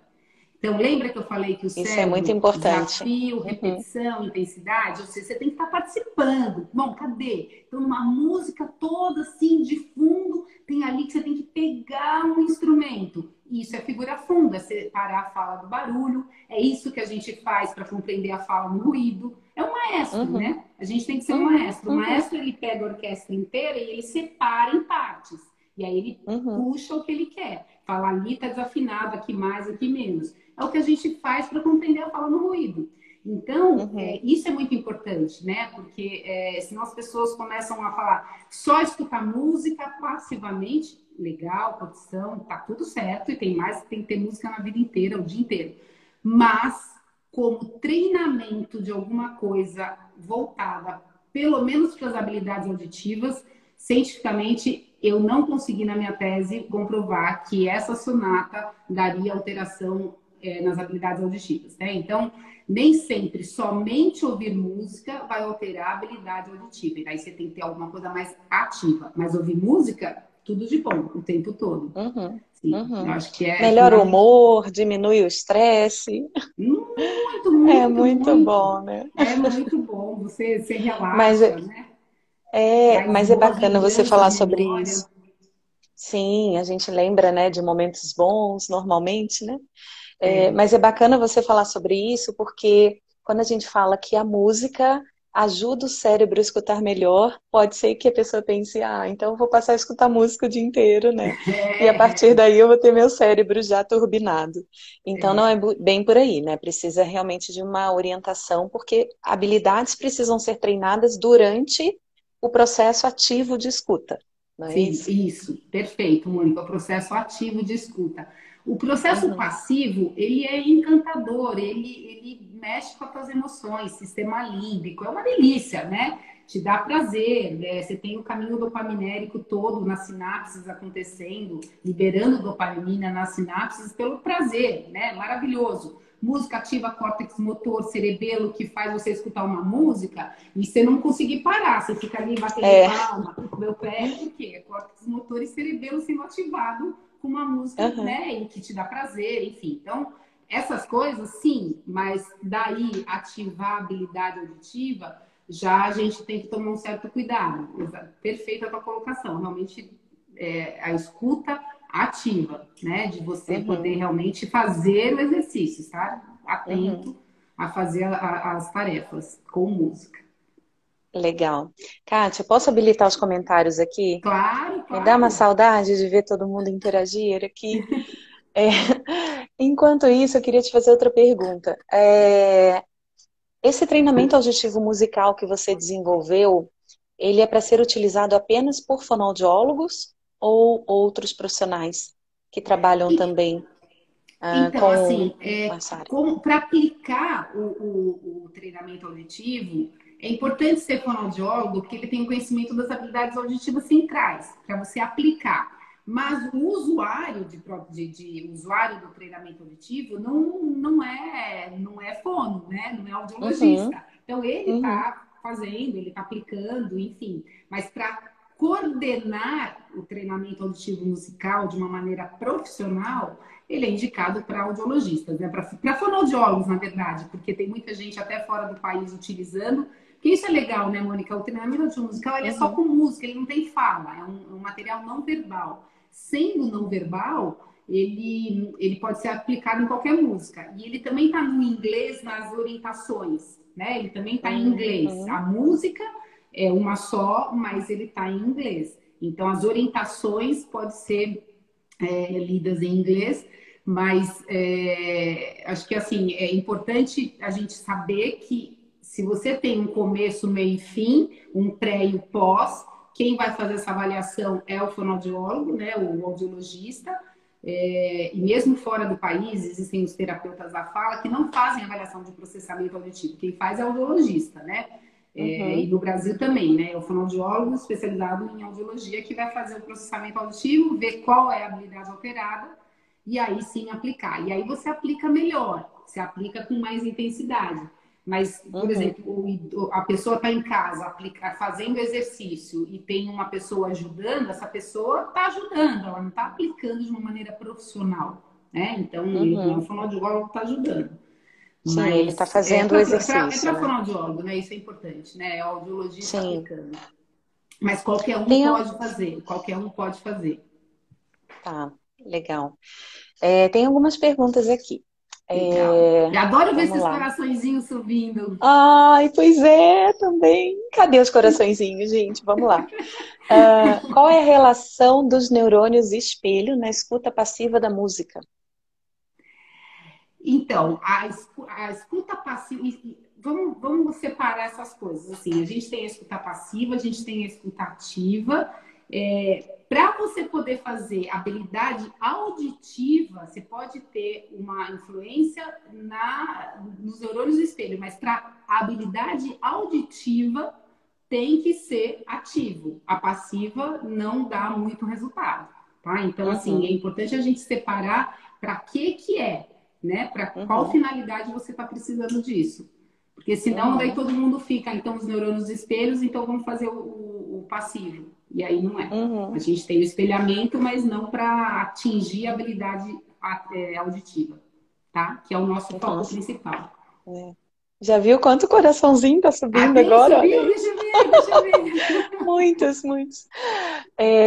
Então, lembra que eu falei que o Isso é muito cérebro, importante. desafio, Uhum. repetição, intensidade, ou seja, você tem que estar participando. Bom, cadê? Então, uma música toda assim, de fundo, tem ali que você tem que pegar um instrumento. Isso é figura funda, é separar a fala do barulho. É isso que a gente faz para compreender a fala no ruído. É um maestro, Uhum, né? A gente tem que ser um uhum, maestro. O uhum, maestro, ele pega a orquestra inteira e ele separa em partes. E aí ele uhum, puxa o que ele quer. Fala ali tá desafinado, aqui mais, aqui menos. É o que a gente faz para compreender a fala no ruído. Então, uhum. isso é muito importante, né? Porque senão as pessoas começam a falar só escutar música passivamente, legal, curtição, tá tudo certo, e tem que ter música na vida inteira, o dia inteiro. Mas, como treinamento de alguma coisa voltada, pelo menos para as habilidades auditivas, cientificamente, eu não consegui na minha tese comprovar que essa sonata daria alteração nas habilidades auditivas, né? Então, nem sempre somente ouvir música vai alterar a habilidade auditiva. E aí você tem que ter alguma coisa mais ativa. Mas ouvir música, tudo de bom, o tempo todo. Uhum, Sim, eu uhum. acho que é Melhora o fundamental. humor, diminui o estresse. Muito, É muito, muito muito. bom, né? É muito bom. Você Mas relaxa, né? Traz mas é boas bacana você falar lembranças, sobre memória. isso. Sim, a gente lembra, né, de momentos bons, normalmente, né? É, Mas é bacana você falar sobre isso, porque quando a gente fala que a música ajuda o cérebro a escutar melhor, pode ser que a pessoa pense, ah, então eu vou passar a escutar música o dia inteiro, né? E a partir é, daí eu vou ter meu cérebro já turbinado. Então não é é. bem por aí, né? Precisa realmente de uma orientação, porque habilidades precisam ser treinadas durante o processo ativo de escuta, não é Sim, isso? isso, perfeito, Mônica. O processo ativo de escuta. O processo Uhum, passivo, ele é encantador, ele mexe com as tuas emoções, sistema límbico, é uma delícia, né? Te dá prazer, né? Você tem o caminho dopaminérgico todo nas sinapses acontecendo, liberando dopamina nas sinapses pelo prazer, né? Maravilhoso. Música ativa córtex motor, cerebelo, que faz você escutar uma música e você não conseguir parar, você fica ali batendo é, palma, meu pé, por quê? Córtex motor e cerebelo sendo ativado com uma música, uhum, né, e que te dá prazer, enfim. Então, essas coisas, sim, mas daí ativar a habilidade auditiva, já a gente tem que tomar um certo cuidado. Perfeita a tua colocação. Realmente, a escuta ativa, né? De você poder uhum, realmente fazer o exercício, estar uhum. atento a fazer as tarefas com música. Legal. Kátia, posso habilitar os comentários aqui? Claro, Me dá uma claro. saudade de ver todo mundo interagir aqui. É, enquanto isso, eu queria te fazer outra pergunta. Esse treinamento auditivo musical que você desenvolveu, ele é para ser utilizado apenas por fonoaudiólogos ou outros profissionais que trabalham também Então, assim, com essa área? para aplicar o treinamento auditivo, é importante ser fonoaudiólogo, porque ele tem o conhecimento das habilidades auditivas centrais, para você aplicar. Mas o usuário de usuário do treinamento auditivo não é fono, né? Não é Uhum, audiologista. Então, ele uhum, está fazendo, ele está aplicando, enfim. Mas para coordenar o treinamento auditivo musical de uma maneira profissional, ele é indicado para audiologistas, né? Para fonoaudiólogos, na verdade, porque tem muita gente até fora do país utilizando. Porque isso é legal, né, Mônica? O treinamento auditivo musical ele é só uhum, com música, ele não tem fala, é um material não verbal. Sendo não verbal, ele pode ser aplicado em qualquer música. E ele também está no inglês nas orientações, né? Ele também está em inglês. A uhum, música é uma só, mas ele está em inglês. Então, as orientações podem ser lidas em inglês, mas acho que assim é importante a gente saber que se você tem um começo, meio e fim, um pré e o pós, quem vai fazer essa avaliação é o fonoaudiólogo, né, o audiologista, e mesmo fora do país, existem os terapeutas da fala que não fazem avaliação de processamento auditivo. Quem faz é o audiologista, né? E uhum, no Brasil também, né? É o fonoaudiólogo especializado em audiologia que vai fazer o processamento auditivo, ver qual é a habilidade alterada e aí sim aplicar. E aí você aplica melhor, você aplica com mais intensidade. Mas, por uhum, exemplo, a pessoa está em casa fazendo exercício e tem uma pessoa ajudando, essa pessoa está ajudando, ela não está aplicando de uma maneira profissional, né? Então, ele não é um uhum. fonoaudiólogo que está ajudando. Sim, ele está Mas fazendo o é exercício, para né? fonoaudiólogo, né? Isso é importante, né? É o audiologista Sim. aplicando. Mas qualquer um Tem, pode fazer, qualquer um pode fazer. tá, legal. Tem algumas perguntas aqui. Legal. Eu adoro ver Vamos esses lá. coraçõezinhos subindo. Ai, pois é, também. Cadê os coraçõezinhos, gente? Vamos lá. Qual é a relação dos neurônios espelho na escuta passiva da música? Então, a escuta passiva. Vamos separar essas coisas. Assim, a gente tem a escuta passiva, a gente tem a escuta ativa. Para você poder fazer habilidade auditiva, você pode ter uma influência nos neurônios do espelho, mas para habilidade auditiva tem que ser ativo. A passiva não dá muito resultado, tá? Então, assim, é Uhum, importante a gente separar para que é, né? Para qual uhum, finalidade você está precisando disso. Porque senão daí uhum, todo mundo fica, então, os neurônios espelhos, então vamos fazer o passivo. E aí não é. A uhum. gente tem o espelhamento, mas não para atingir a habilidade auditiva, tá? Que é o nosso Então, foco principal. é. Já viu quanto coraçãozinho tá Ah, subindo tem? agora? Olha Subiu? aí. Deixa eu ver, deixa eu ver. Muitos, muitos.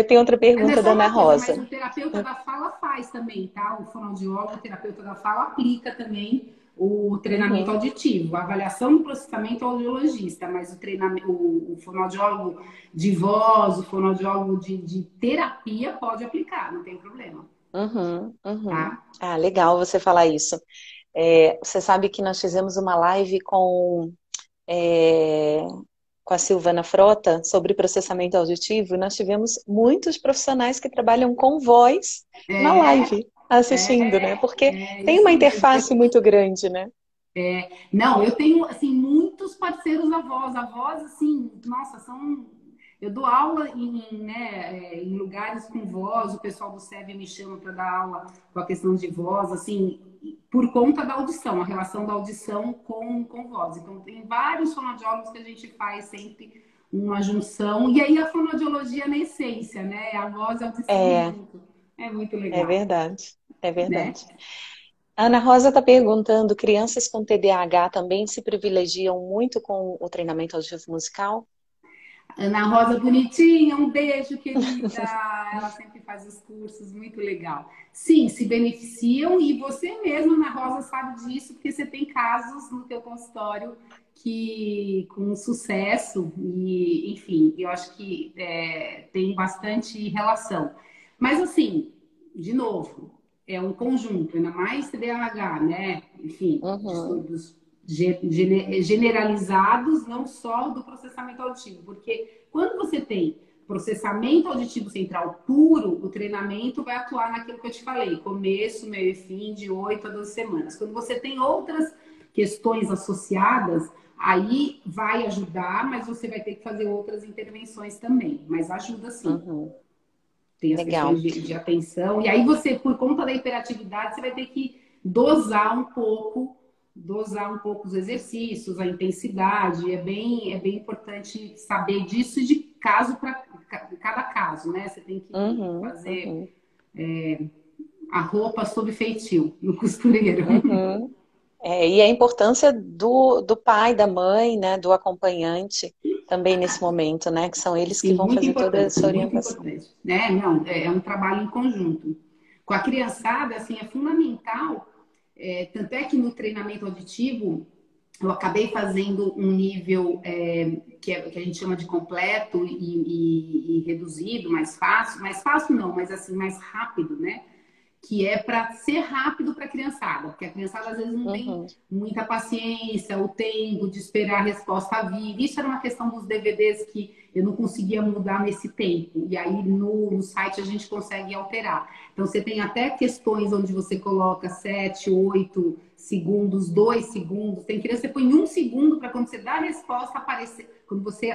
Tem outra Não é pergunta da só Ana uma coisa, mas Rosa. o terapeuta da fala faz também, tá? O fonoaudiólogo, o terapeuta da fala aplica também o treinamento Uhum. auditivo, a avaliação do processamento audiologista, mas o treinamento, o fonoaudiólogo de voz, o fonoaudiólogo de terapia pode aplicar, não tem problema, Uhum, uhum. tá? Ah, legal você falar isso. Você sabe que nós fizemos uma live é, com a Silvana Frota sobre processamento auditivo e nós tivemos muitos profissionais que trabalham com voz na É, live, assistindo, né? Porque tem uma isso mesmo. interface muito grande, né? Não, eu tenho, assim, muitos parceiros avós. Avós, assim, nossa, são... Eu dou aula em lugares com voz, o pessoal do SEB me chama para dar aula com a questão de voz, assim, por conta da audição, a relação da audição com voz. Então, tem vários fonoaudiólogos que a gente faz sempre uma junção, e aí a fonoaudiologia na essência, né? A voz e a audição É, junto. É muito é legal, verdade, é né? verdade. A Ana Rosa está perguntando, crianças com TDAH também se privilegiam muito com o treinamento auditivo musical? Ana Rosa bonitinha, um beijo, querida. Ela sempre faz os cursos, muito legal. Sim, se beneficiam e você mesma, Ana Rosa, sabe disso, porque você tem casos no teu consultório que com sucesso e, enfim, eu acho que tem bastante relação. Mas assim, de novo, é um conjunto, ainda mais TDAH, né? Enfim, Uhum, distúrbios generalizados, não só do processamento auditivo, porque quando você tem processamento auditivo central puro, o treinamento vai atuar naquilo que eu te falei, começo, meio e fim, de 8 a 12 semanas. Quando você tem outras questões associadas, aí vai ajudar, mas você vai ter que fazer outras intervenções também. Mas ajuda sim. uhum, Tem as questões legal. de atenção. E aí você, por conta da hiperatividade, você vai ter que dosar um pouco os exercícios, a intensidade. É bem importante saber disso de caso para cada caso, né? Você tem que Uhum, fazer uhum, a roupa sob feitio no costureiro. uhum. E a importância do pai, da mãe, né, do acompanhante também nesse momento, né, que são eles que Sim, vão fazer toda essa muito orientação. importante. Né? Não, é um trabalho em conjunto. Com a criançada, assim, é fundamental. Tanto é que no treinamento auditivo, eu acabei fazendo um nível que a gente chama de completo e reduzido, mais fácil não, mas assim, mais rápido, né? Que é para ser rápido para a criançada, porque a criançada às vezes não tem Uhum, muita paciência, o tempo de esperar a resposta vir. Isso era uma questão dos DVDs que eu não conseguia mudar nesse tempo. E aí no site a gente consegue alterar. Então você tem até questões onde você coloca 7, 8 segundos, 2 segundos. Tem criança que você põe 1 segundo para quando você dá a resposta aparecer. Quando você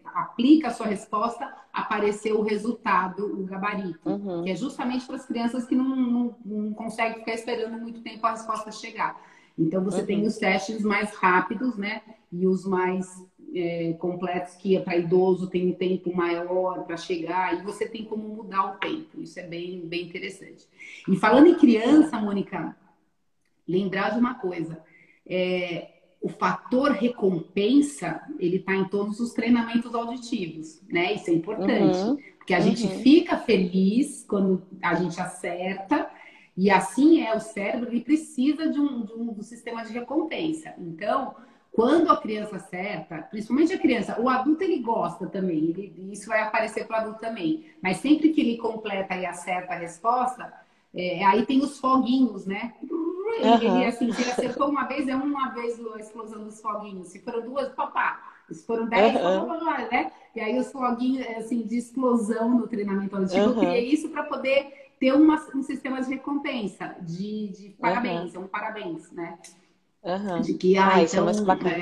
aplica a sua resposta, aparecer o resultado, o gabarito, que é uhum, justamente para as crianças que não conseguem ficar esperando muito tempo a resposta chegar. Então, você tem uhum, os testes mais rápidos, né? E os mais completos, que é para idoso, tem um tempo maior para chegar, e você tem como mudar o tempo. Isso é bem, bem interessante. E falando em criança, Mônica, lembrar de uma coisa. É, o fator recompensa, ele está em todos os treinamentos auditivos, né? Isso é importante, Uhum, porque a gente uhum, fica feliz quando a gente acerta, e assim o cérebro, ele precisa de um sistema de recompensa. Então, quando a criança acerta, principalmente a criança, o adulto ele gosta também, isso vai aparecer para o adulto também, mas sempre que ele completa e acerta a resposta, aí tem os foguinhos, né? aham, Assim, se ele acertou uma vez, é uma vez a explosão dos foguinhos. Se foram duas, papá. Se foram 10, aham, papá, né? E aí os foguinhos, assim, de explosão no treinamento auditivo, eu criei aham, isso para poder ter um sistema de recompensa, de aham, parabéns, é um parabéns, né? aham. De que, Ah, isso é então, muito bacana.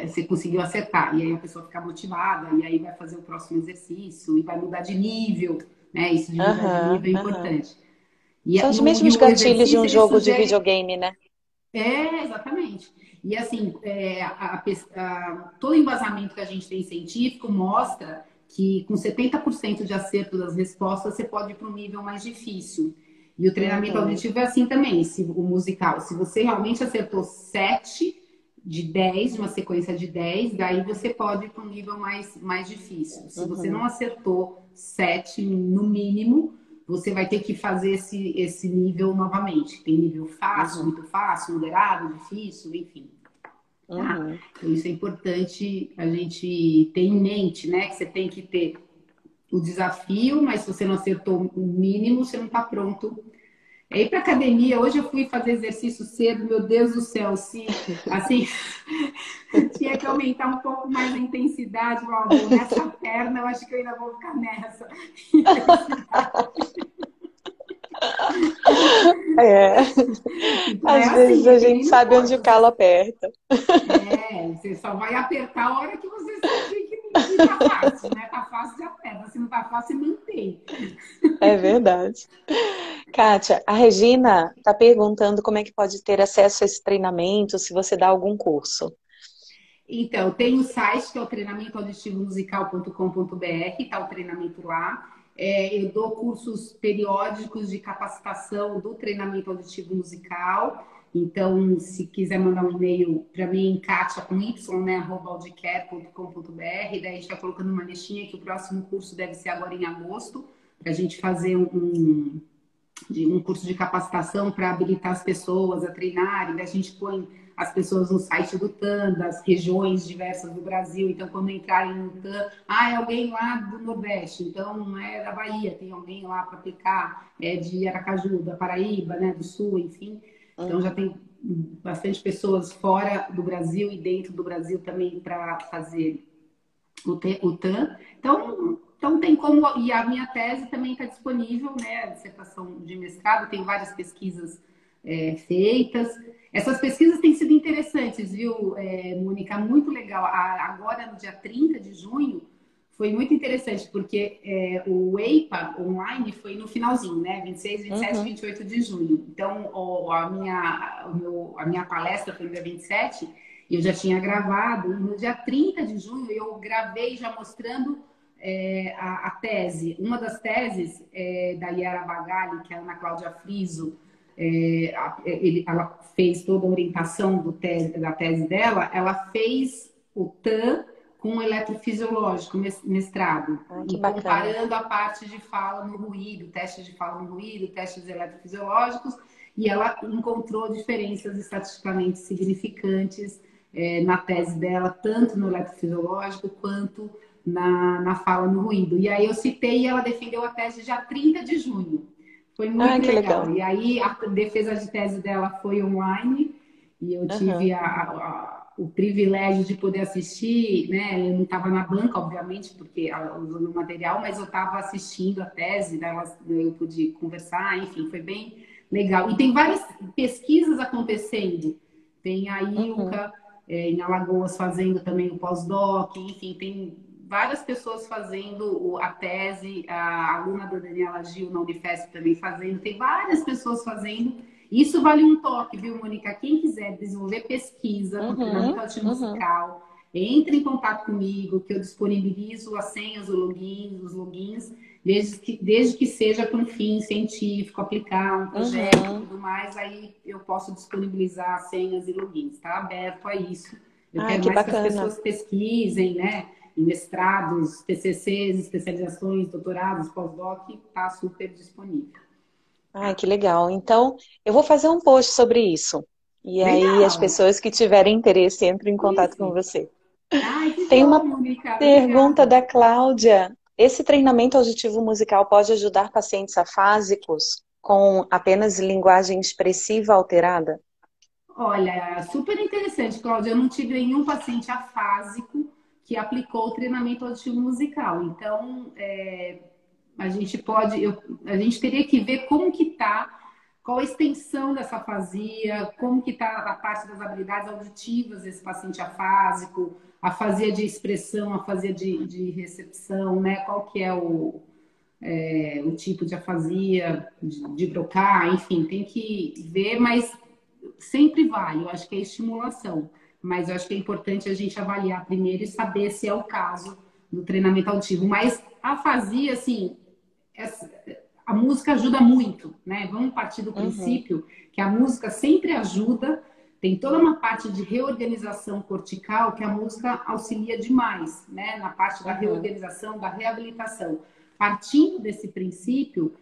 você conseguiu acertar. E aí a pessoa fica motivada, e aí vai fazer o próximo exercício, e vai mudar de nível, né? Isso de mudar de Aham, nível é aham. importante. São os E mesmos o gatilhos de exercício, um ele jogo de sugere videogame, né? exatamente. E assim, todo embasamento que a gente tem científico mostra que com 70% de acerto das respostas você pode ir para um nível mais difícil. E o treinamento Uhum, auditivo é assim também, o musical. Se você realmente acertou 7 de 10, uma sequência de 10, daí você pode ir para um nível mais difícil. Se você não uhum, acertou 7 no mínimo, você vai ter que fazer esse nível novamente. Tem nível fácil, uhum, muito fácil, moderado, difícil, enfim. Tá? uhum. Então, isso é importante a gente ter em mente, né? Que você tem que ter o desafio, mas se você não acertou o mínimo, você não está pronto. É ir para academia. Hoje eu fui fazer exercício cedo, meu Deus do céu, se assim tinha que aumentar um pouco mais a intensidade, meu amor. Nessa perna, eu acho que eu ainda vou ficar nessa intensidade. É, Então é às vezes assim, é a que gente nem no sabe onde corpo. o calo aperta. Você só vai apertar a hora que você sentir que tá fácil, né? Tá fácil, de aperta. Se não tá fácil, mantém. É verdade. Kátia, a Regina está perguntando como é que pode ter acesso a esse treinamento, se você dá algum curso. Então, tem o site que é o treinamentoauditivomusical.com.br, tá o treinamento lá. Eu dou cursos periódicos de capacitação do treinamento auditivo musical. Então, se quiser mandar um e-mail para mim, Kátia com Y, né, @audicare.com.br, daí a gente está colocando uma listinha que o próximo curso deve ser agora em agosto, para a gente fazer um curso de capacitação para habilitar as pessoas a treinarem. A gente põe as pessoas no site do TAM, das regiões diversas do Brasil. Então, quando entrarem no TAM, é alguém lá do Nordeste, então é da Bahia, tem alguém lá para aplicar, é de Aracaju, da Paraíba, né, do Sul, enfim. Então, já Uhum, tem bastante pessoas fora do Brasil e dentro do Brasil também para fazer o TAM. Então tem como. E a minha tese também está disponível, né? A dissertação de mestrado, tem várias pesquisas feitas. Essas pesquisas têm sido interessantes, viu, Mônica? Muito legal. Agora, no dia 30 de junho, foi muito interessante, porque o EIPA online foi no finalzinho, né? 26, 27, uhum, 28 de junho. Então, a minha palestra foi no dia 27, e eu já tinha gravado, e no dia 30 de junho eu gravei já mostrando a tese. Uma das teses da Yara Bagali, que é a Ana Cláudia Friso, ela fez toda a orientação da tese dela, ela fez o TAM com o eletrofisiológico, mestrado, ah, e que bacana. comparando a parte de fala no ruído, testes de fala no ruído, testes eletrofisiológicos, e ela encontrou diferenças estatisticamente significantes na tese dela, tanto no eletrofisiológico quanto na fala no ruído. E aí eu citei e ela defendeu a tese dia 30 de junho. Foi Ah, muito que legal. legal. E aí a defesa de tese dela foi online e eu tive Uhum, o privilégio de poder assistir, né? Eu não estava na banca, obviamente, porque usando o material, mas eu estava assistindo a tese dela, eu pude conversar, enfim, foi bem legal. E tem várias pesquisas acontecendo. Tem a uhum, ILCA em Alagoas fazendo também o pós-doc, enfim, tem várias pessoas fazendo a tese, a aluna da Daniela Gil na Unifesp também fazendo, tem várias pessoas fazendo. Isso vale um toque, viu, Mônica? Quem quiser desenvolver pesquisa com treinamento uhum, auditivo uhum, musical, entre em contato comigo, que eu disponibilizo as senhas, os logins, desde que seja com fim científico, aplicar um projeto e tudo mais, aí eu posso disponibilizar as senhas e logins. Está aberto a isso. Eu Ah, quero que mais que as bacana. pessoas pesquisem, né? Em mestrados, TCCs, especializações, doutorados, pós-doc, está super disponível. Ah, que legal. Então, eu vou fazer um post sobre isso. E aí as Legal! pessoas que tiverem interesse entram em contato com Isso! você. Ai, que Tem bom, uma Mônica! pergunta Obrigada! da Cláudia. Esse treinamento auditivo musical pode ajudar pacientes afásicos com apenas linguagem expressiva alterada? Olha, super interessante, Cláudia. Eu não tive nenhum paciente afásico que aplicou o treinamento auditivo musical. Então, a gente pode, a gente teria que ver como que tá, qual a extensão dessa afasia, como que está a parte das habilidades auditivas desse paciente afásico, afasia de expressão, afasia de recepção, né? Qual que é o tipo de afasia, de brocar, enfim, tem que ver, mas sempre vale, eu acho que é estimulação. Mas eu acho que é importante a gente avaliar primeiro e saber se é o caso do treinamento auditivo. Mas a afasia, assim, a música ajuda muito, né? Vamos partir do Uhum, princípio que a música sempre ajuda, tem toda uma parte de reorganização cortical que a música auxilia demais, né? Na parte da uhum, reorganização, da reabilitação. Partindo desse princípio,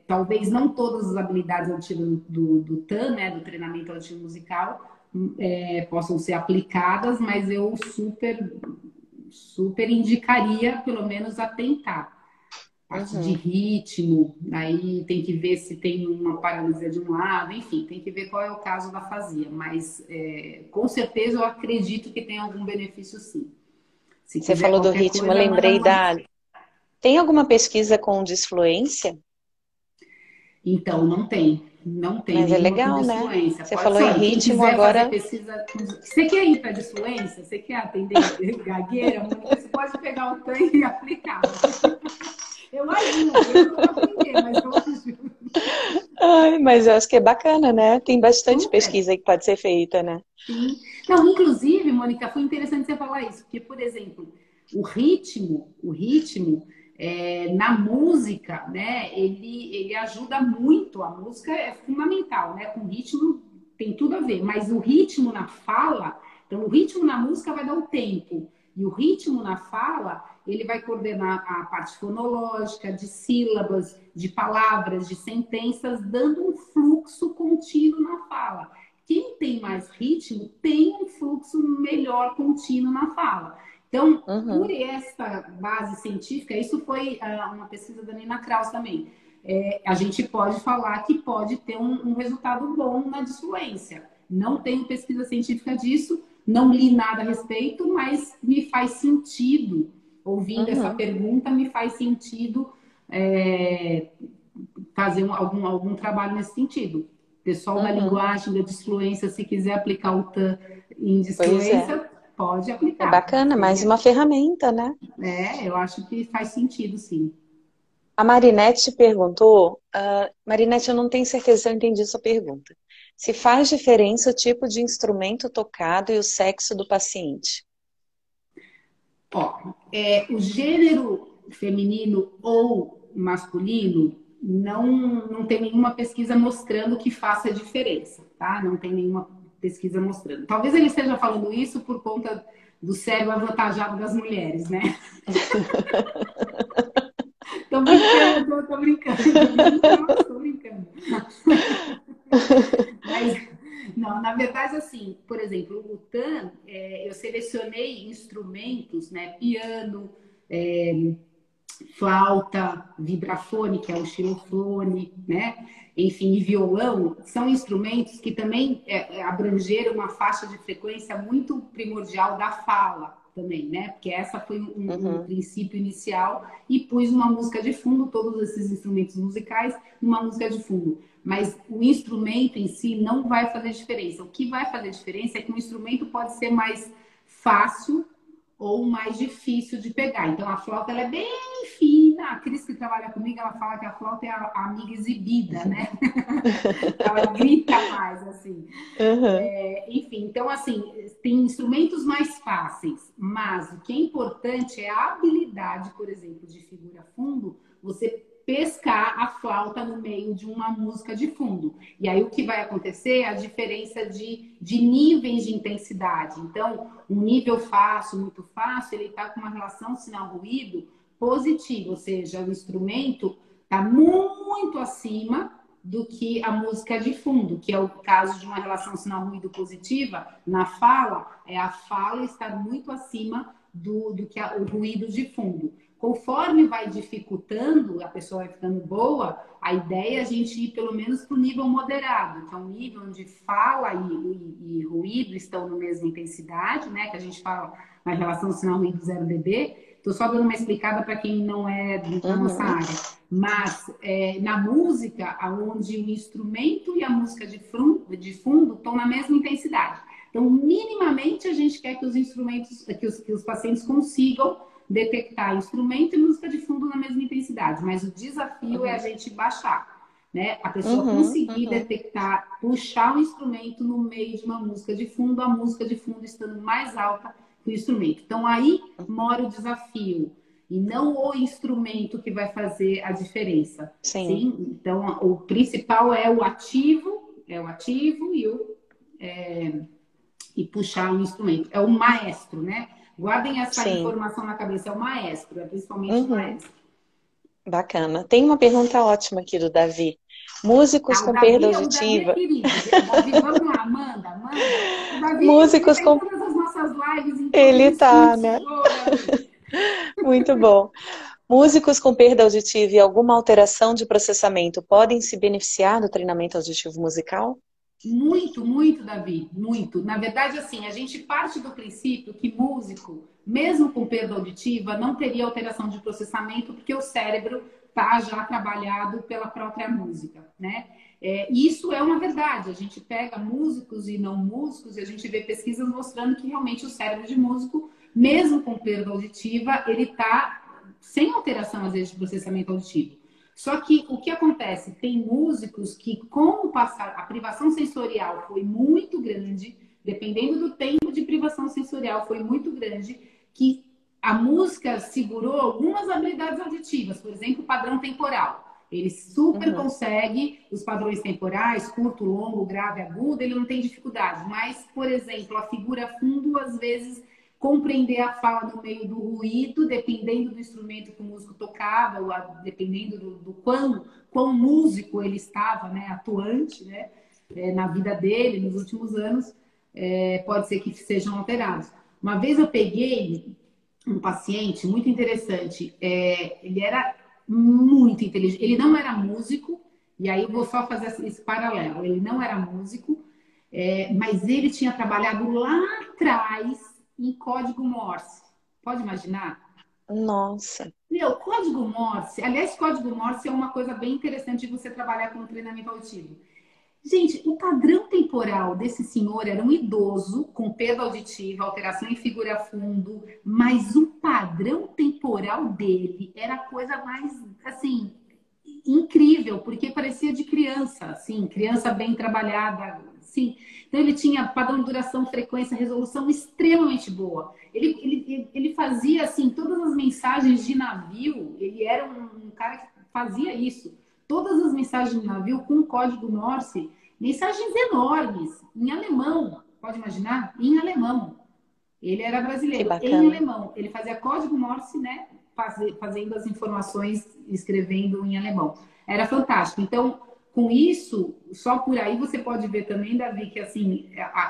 talvez não todas as habilidades auditivas do TAM, né? Do treinamento auditivo musical, possam ser aplicadas, mas eu super indicaria, pelo menos, a tentar parte de uhum. ritmo, aí tem que ver se tem uma paralisia de um lado, enfim, tem que ver qual é o caso da afasia, mas com certeza eu acredito que tem algum benefício sim. Se Você quiser falou do qualquer ritmo, eu coisa, manda lembrei uma da. mensagem. Tem alguma pesquisa com disfluência? Então, não tem Mas é nenhuma com legal, né? disfluência. Você Pode falou em só, quem ritmo, quiser fazer agora. pesquisa, você quer ir para disfluência? Você quer atender gagueira, Mônica? Você pode pegar o tanque e aplicar. Eu ajudo, eu não vou aprender, mas eu ajudo. Ai, mas eu acho que é bacana, né? Tem bastante Super. pesquisa aí que pode ser feita, né? Sim. Não, inclusive, Mônica, foi interessante você falar isso, porque, por exemplo, o ritmo na música, né, ele ajuda muito. A música é fundamental, né? Com o ritmo tem tudo a ver, mas o ritmo na fala, então o ritmo na música vai dar o tempo, e o ritmo na fala, ele vai coordenar a parte fonológica, de sílabas, de palavras, de sentenças, dando um fluxo contínuo na fala. Quem tem mais ritmo tem um fluxo melhor contínuo na fala. Então, por Uhum, essa base científica, isso foi uma pesquisa da Nina Kraus também. A gente pode falar que pode ter um resultado bom na disfluência. Não tenho pesquisa científica disso, não li nada a respeito, mas me faz sentido, ouvindo essa uhum, pergunta, me faz sentido é, fazer algum trabalho nesse sentido. Pessoal da uhum. linguagem, da disfluência, se quiser aplicar o TAM em Pois é. disfluência, pode É aplicar. bacana, mais Seria, uma ferramenta, né? eu acho que faz sentido, sim. A Marinette perguntou, Marinette, eu não tenho certeza se eu entendi sua pergunta. Se faz diferença o tipo de instrumento tocado e o sexo do paciente? Ó, o gênero feminino ou masculino não tem nenhuma pesquisa mostrando que faça diferença, tá? Não tem nenhuma pesquisa mostrando. Talvez ele esteja falando isso por conta do cérebro avantajado das mulheres, né? Tô brincando, tô brincando, tô brincando, tô brincando. Mas, não, na verdade, assim, por exemplo, o TAM, eu selecionei instrumentos, né? Piano, é, flauta, vibrafone, que é o xilofone, né? Enfim, e violão, são instrumentos que também abrangeram uma faixa de frequência muito primordial da fala também, né? Porque essa foi um Uhum, princípio inicial e pus uma música de fundo, todos esses instrumentos musicais, numa música de fundo. Mas o instrumento em si não vai fazer diferença. O que vai fazer diferença é que o instrumento pode ser mais fácil ou mais difícil de pegar. Então, a flauta ela é bem fina. A Cris, que trabalha comigo, ela fala que a flauta é a amiga exibida, né? Ela grita mais, assim. Uhum. Enfim, então, assim, tem instrumentos mais fáceis, mas o que é importante é a habilidade, por exemplo, de figura fundo, você pescar a flauta no meio de uma música de fundo. E aí o que vai acontecer é a diferença de níveis de intensidade. Então, um nível fácil, muito fácil, ele está com uma relação sinal-ruído positiva, ou seja, o instrumento está muito acima do que a música de fundo, que é o caso de uma relação sinal-ruído positiva. Na fala, é a fala estar muito acima do que o ruído de fundo. Conforme vai dificultando, a pessoa vai ficando boa, a ideia é a gente ir pelo menos para o nível moderado, que é um nível onde fala e ruído estão na mesma intensidade, né? Que a gente fala na relação sinal-ruído 0 dB. Estou só dando uma explicada para quem não é da nossa Uhum. área. Mas na música, onde o instrumento e a música de fundo estão na mesma intensidade. Então, minimamente, a gente quer que os instrumentos, que os pacientes consigam detectar instrumento e música de fundo na mesma intensidade. Mas o desafio é a Uhum. gente baixar, né? A pessoa Uhum. conseguir Uhum. detectar, puxar o instrumento no meio de uma música de fundo, a música de fundo estando mais alta que o instrumento. Então, aí mora o desafio e não o instrumento que vai fazer a diferença. Sim. Sim? Então, o principal é o ativo e puxar o instrumento. É o maestro, né? Guardem essa Sim. informação na cabeça, é o maestro, é principalmente o Uhum. maestro. Bacana. Tem uma pergunta ótima aqui do Davi. Músicos Tá, com perda o Davi é auditiva. querido. Davi, vamos lá, manda. O Davi, ele Músicos tá em com. todas as nossas lives, em todos Ele os tá, cursos. né? Ô, Davi! Muito bom. Músicos com perda auditiva e alguma alteração de processamento podem se beneficiar do treinamento auditivo musical? Muito, muito, Davi, muito. Na verdade, assim, a gente parte do princípio que músico, mesmo com perda auditiva, não teria alteração de processamento, porque o cérebro está já trabalhado pela própria música, né? Isso é uma verdade. A gente pega músicos e não músicos e a gente vê pesquisas mostrando que realmente o cérebro de músico, mesmo com perda auditiva, ele está sem alteração, às vezes, de processamento auditivo. Só que o que acontece? Tem músicos que, com o passar, a privação sensorial foi muito grande, dependendo do tempo de privação sensorial, foi muito grande, que a música segurou algumas habilidades auditivas, por exemplo, o padrão temporal. Ele super Uhum. consegue os padrões temporais, curto, longo, grave, agudo, ele não tem dificuldade. Mas, por exemplo, a figura fundo, às vezes, compreender a fala no meio do ruído, dependendo do instrumento que o músico tocava, ou dependendo do quão músico ele estava, né, atuante, né, na vida dele, nos últimos anos, pode ser que sejam alterados. Uma vez eu peguei um paciente muito interessante, ele era muito inteligente, ele não era músico, e aí eu vou só fazer esse paralelo, ele não era músico, mas ele tinha trabalhado lá atrás em código Morse. Pode imaginar? Nossa. Meu, código Morse, aliás, código Morse é uma coisa bem interessante de você trabalhar com treinamento auditivo. Gente, o padrão temporal desse senhor era um idoso com perda auditiva, alteração em figura fundo, mas o padrão temporal dele era a coisa mais, assim, incrível, porque parecia de criança, assim, criança bem trabalhada, sim. Então ele tinha padrão de duração, frequência, resolução extremamente boa. Ele fazia assim todas as mensagens de navio. Ele era um cara que fazia isso. Todas as mensagens de navio com código Morse, mensagens enormes em alemão. Pode imaginar? Em alemão. Ele era Que brasileiro, em bacana. alemão. Ele fazia código Morse, né? Fazendo as informações, escrevendo em alemão. Era fantástico. Então, com isso, só por aí você pode ver também, Davi, que assim,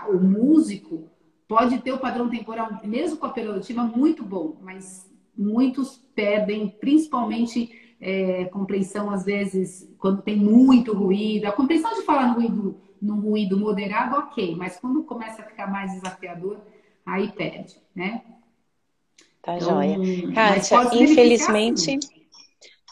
o músico pode ter o padrão temporal, mesmo com a peronotiva, muito bom, mas muitos perdem, principalmente compreensão, às vezes, quando tem muito ruído. A compreensão de falar no ruído moderado, ok, mas quando começa a ficar mais desafiador, aí perde, né? Tá Então, joia. mas Kátia, pode se beneficiar sim. infelizmente,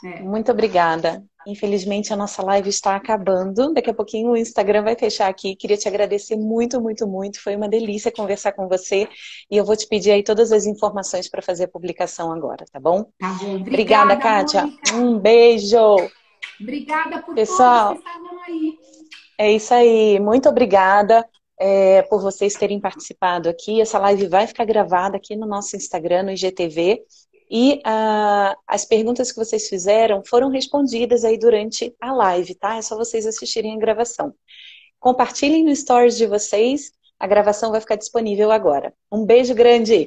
É. Muito obrigada. Infelizmente, a nossa live está acabando. Daqui a pouquinho o Instagram vai fechar aqui. Queria te agradecer muito, muito, muito. Foi uma delícia conversar com você. E eu vou te pedir aí todas as informações para fazer a publicação agora, tá bom? Tá bom. Obrigada, Obrigada, Kátia. Mônica. Um beijo. Obrigada por todos que Pessoal, estavam aí. é isso aí. Muito obrigada, por vocês terem participado aqui. Essa live vai ficar gravada aqui no nosso Instagram, no IGTV. E as perguntas que vocês fizeram foram respondidas aí durante a live, tá? É só vocês assistirem a gravação. Compartilhem no Stories de vocês. A gravação vai ficar disponível agora. Um beijo grande!